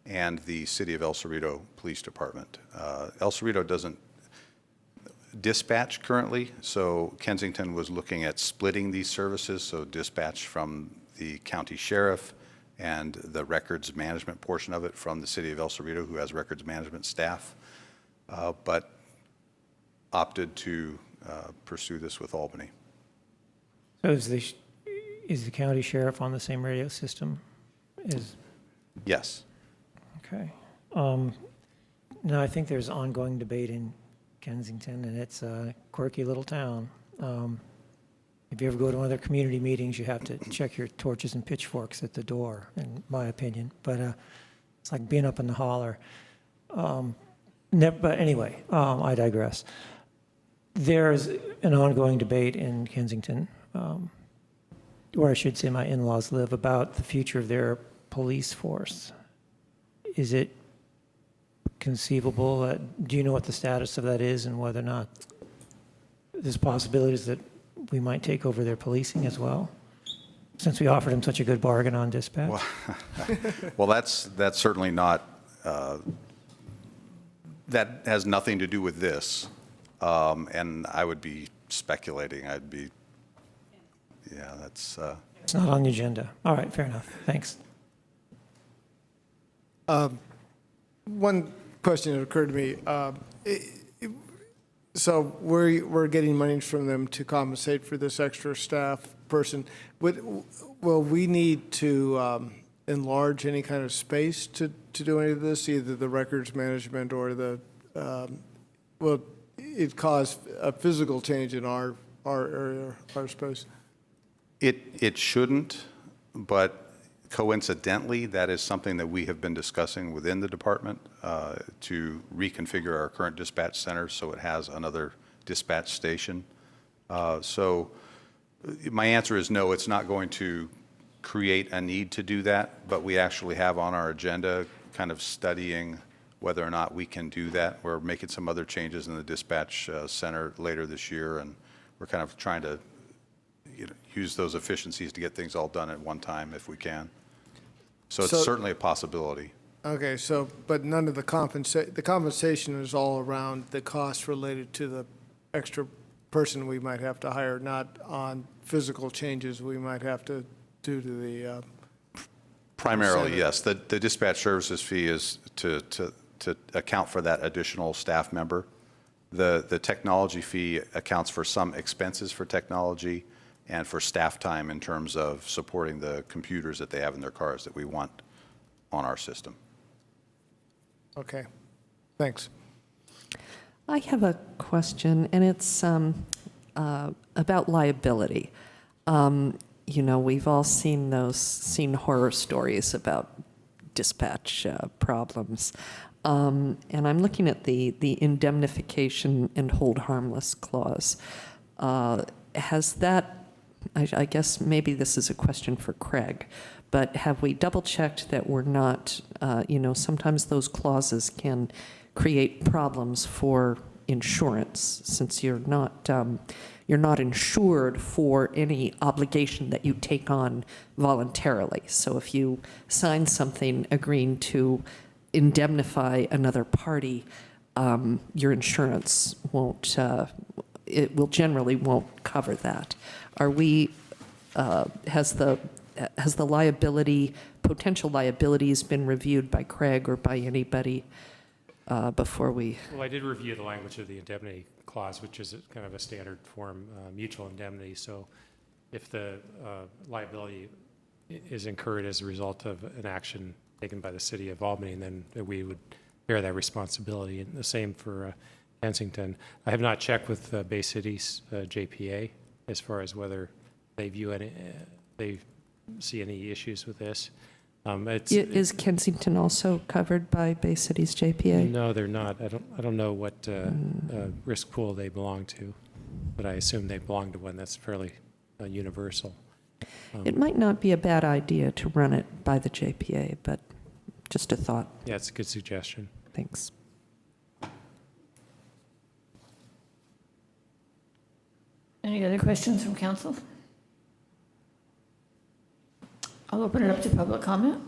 and the City of El Cerrito Police Department. El Cerrito doesn't dispatch currently, so Kensington was looking at splitting these services, so dispatch from the county sheriff and the records management portion of it from the City of El Cerrito, who has records management staff, but opted to pursue this with Albany. So is the county sheriff on the same radio system? Yes. Okay. No, I think there's ongoing debate in Kensington, and it's a quirky little town. if you ever go to one of their community meetings, you have to check your torches and pitchforks at the door, in my opinion. But it's like being up in the holler. But anyway, I digress. There's an ongoing debate in Kensington, or I should say my in-laws live, about the future of their police force. Is it conceivable, do you know what the status of that is and whether or not there's possibilities that we might take over their policing as well, since we offered them such a good bargain on dispatch? Well, that's certainly not, that has nothing to do with this. And I would be speculating. That's. It's not on the agenda. All right, fair enough. Thanks. One question that occurred to me. So we're getting money from them to compensate for this extra staff person. Will we need to enlarge any kind of space to do any of this, either the records management or the, will it cause a physical change in our area, our space? It shouldn't, but coincidentally, that is something that we have been discussing within the department to reconfigure our current dispatch center so it has another dispatch station. So my answer is no, it's not going to create a need to do that, but we actually have on our agenda kind of studying whether or not we can do that. We're making some other changes in the dispatch center later this year, and we're kind of trying to use those efficiencies to get things all done at one time if we can. So it's certainly a possibility. Okay, so, but none of the compensation is all around the cost related to the extra person we might have to hire, not on physical changes we might have to do to the. Primarily, yes. The dispatch services fee is to account for that additional staff member. The technology fee accounts for some expenses for technology and for staff time in terms of supporting the computers that they have in their cars that we want on our system. Okay, thanks. I have a question, and it's about liability. We've all seen horror stories about dispatch problems. And I'm looking at the indemnification and hold harmless clause. Has that, I guess maybe this is a question for Craig, but have we double checked that we're not, sometimes those clauses can create problems for insurance since you're not insured for any obligation that you take on voluntarily. So if you sign something agreeing to indemnify another party, your insurance won't, it will generally won't cover that. Are we, has the liability, potential liabilities been reviewed by Craig or by anybody before we? Well, I did review the language of the indemnity clause, which is kind of a standard form mutual indemnity. So if the liability is incurred as a result of an action taken by the city of Albany, then we would bear that responsibility. And the same for Kensington. I have not checked with Bay City's JPA as far as whether they view any, they see any issues with this. Is Kensington also covered by Bay City's JPA? No, they're not. I don't know what risk pool they belong to, but I assume they belong to one that's fairly universal. It might not be a bad idea to run it by the JPA, but just a thought. Yeah, it's a good suggestion. Thanks. Any other questions from council? I'll open it up to public comment.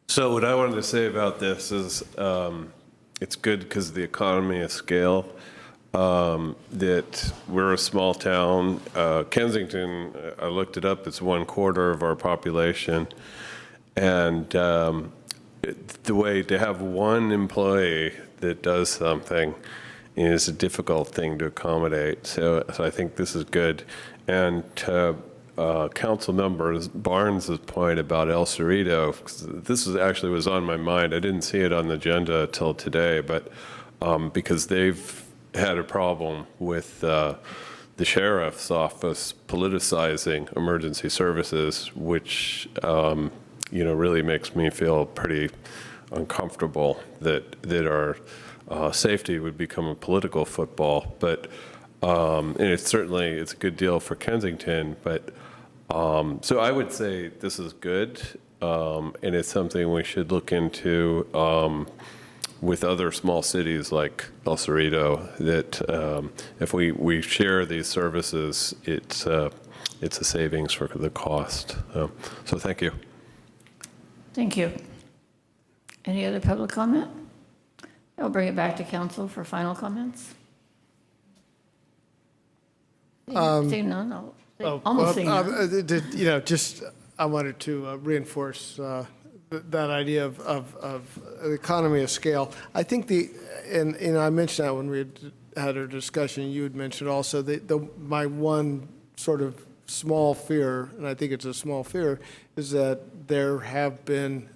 So what I wanted to say about this is it's good because of the economy of scale, that we're a small town. Kensington, I looked it up, it's 1/4 of our population. And the way to have one employee that does something is a difficult thing to accommodate. So I think this is good. And to Council Member Barnes' point about El Cerrito, this actually was on my mind. I didn't see it on the agenda till today, but because they've had a problem with the sheriff's office politicizing emergency services, which really makes me feel pretty uncomfortable that our safety would become a political football. But and it's a good deal for Kensington. But so I would say this is good, and it's something we should look into with other small cities like El Cerrito, that if we share these services, it's a savings for the cost. So thank you. Thank you. Any other public comment? I'll bring it back to council for final comments. Seeing none, almost seeing none. I wanted to reinforce that idea of the economy of scale. I think and I mentioned that when we had our discussion, you had mentioned also my one sort of small fear, and I think it's a small fear, is that there have been,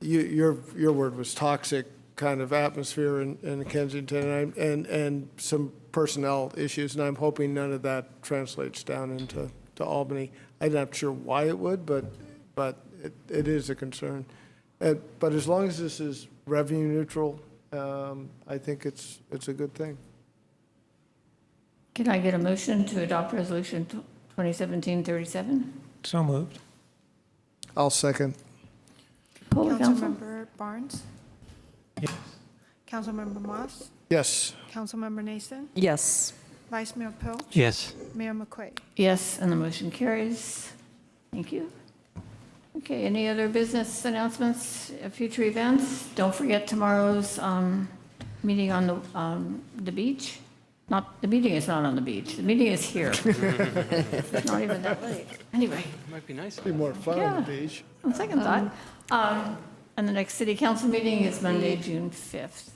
your word was toxic kind of atmosphere in Kensington, and some personnel issues, and I'm hoping none of that translates down into Albany. I'm not sure why it would, but it is a concern. But as long as this is revenue neutral, I think it's a good thing. Can I get a motion to adopt Resolution 2017-37? So moved. I'll second. Poll the council. Councilmember Barnes? Yes. Councilmember Moss? Yes. Councilmember Nason? Yes. Vice Mayor Pilch? Yes. Mayor McQuay? Yes, and the motion carries. Thank you. Okay, any other business announcements, future events? Don't forget tomorrow's meeting on the beach. The meeting is not on the beach. The meeting is here. It's not even that late. Anyway. It might be nice. Be more fun on the beach. On second thought. And the next city council meeting is Monday, June 5th.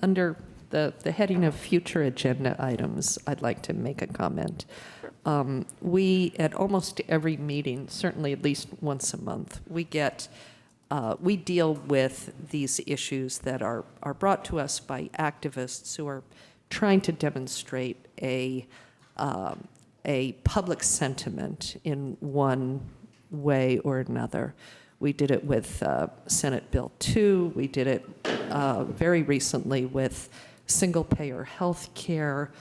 Under the heading of future agenda items, I'd like to make a comment. We, at almost every meeting, certainly at least once a month, we deal with these issues that are brought to us by activists who are trying to demonstrate a public sentiment in one way or another. We did it with Senate Bill 2. We did it very recently with single-payer health care.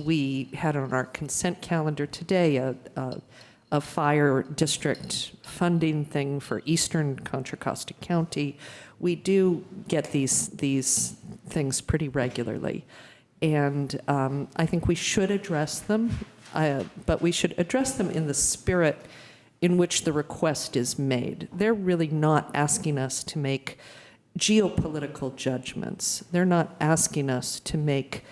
We had on our consent calendar today a fire district funding thing for Eastern Contra Costa County. We do get these things pretty regularly. And I think we should address them, but we should address them in the spirit in which the request is made. They're really not asking us to make geopolitical judgments. They're not asking us to make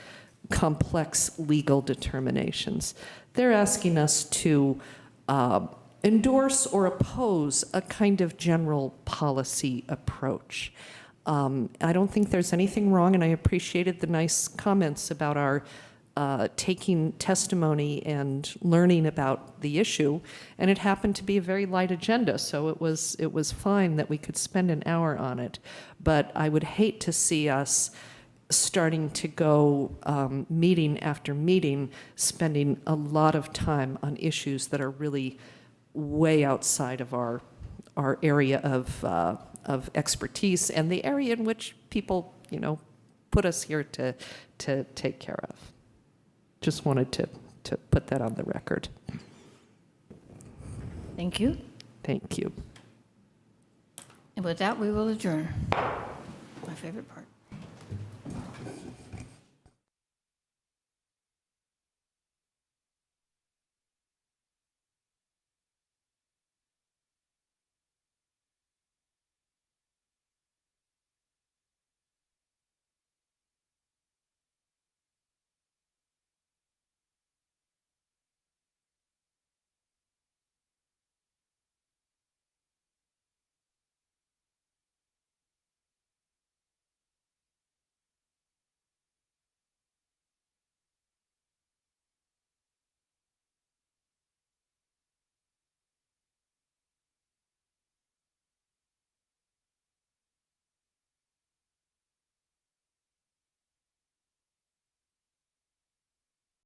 complex legal determinations. They're asking us to endorse or oppose a kind of general policy approach. I don't think there's anything wrong, and I appreciated the nice comments about our taking testimony and learning about the issue, and it happened to be a very light agenda, so it was fine that we could spend an hour on it. But I would hate to see us starting to go meeting after meeting, spending a lot of time on issues that are really way outside of our area of expertise and the area in which people, put us here to take care of. Just wanted to put that on the record. Thank you. Thank you. And with that, we will adjourn. My favorite part.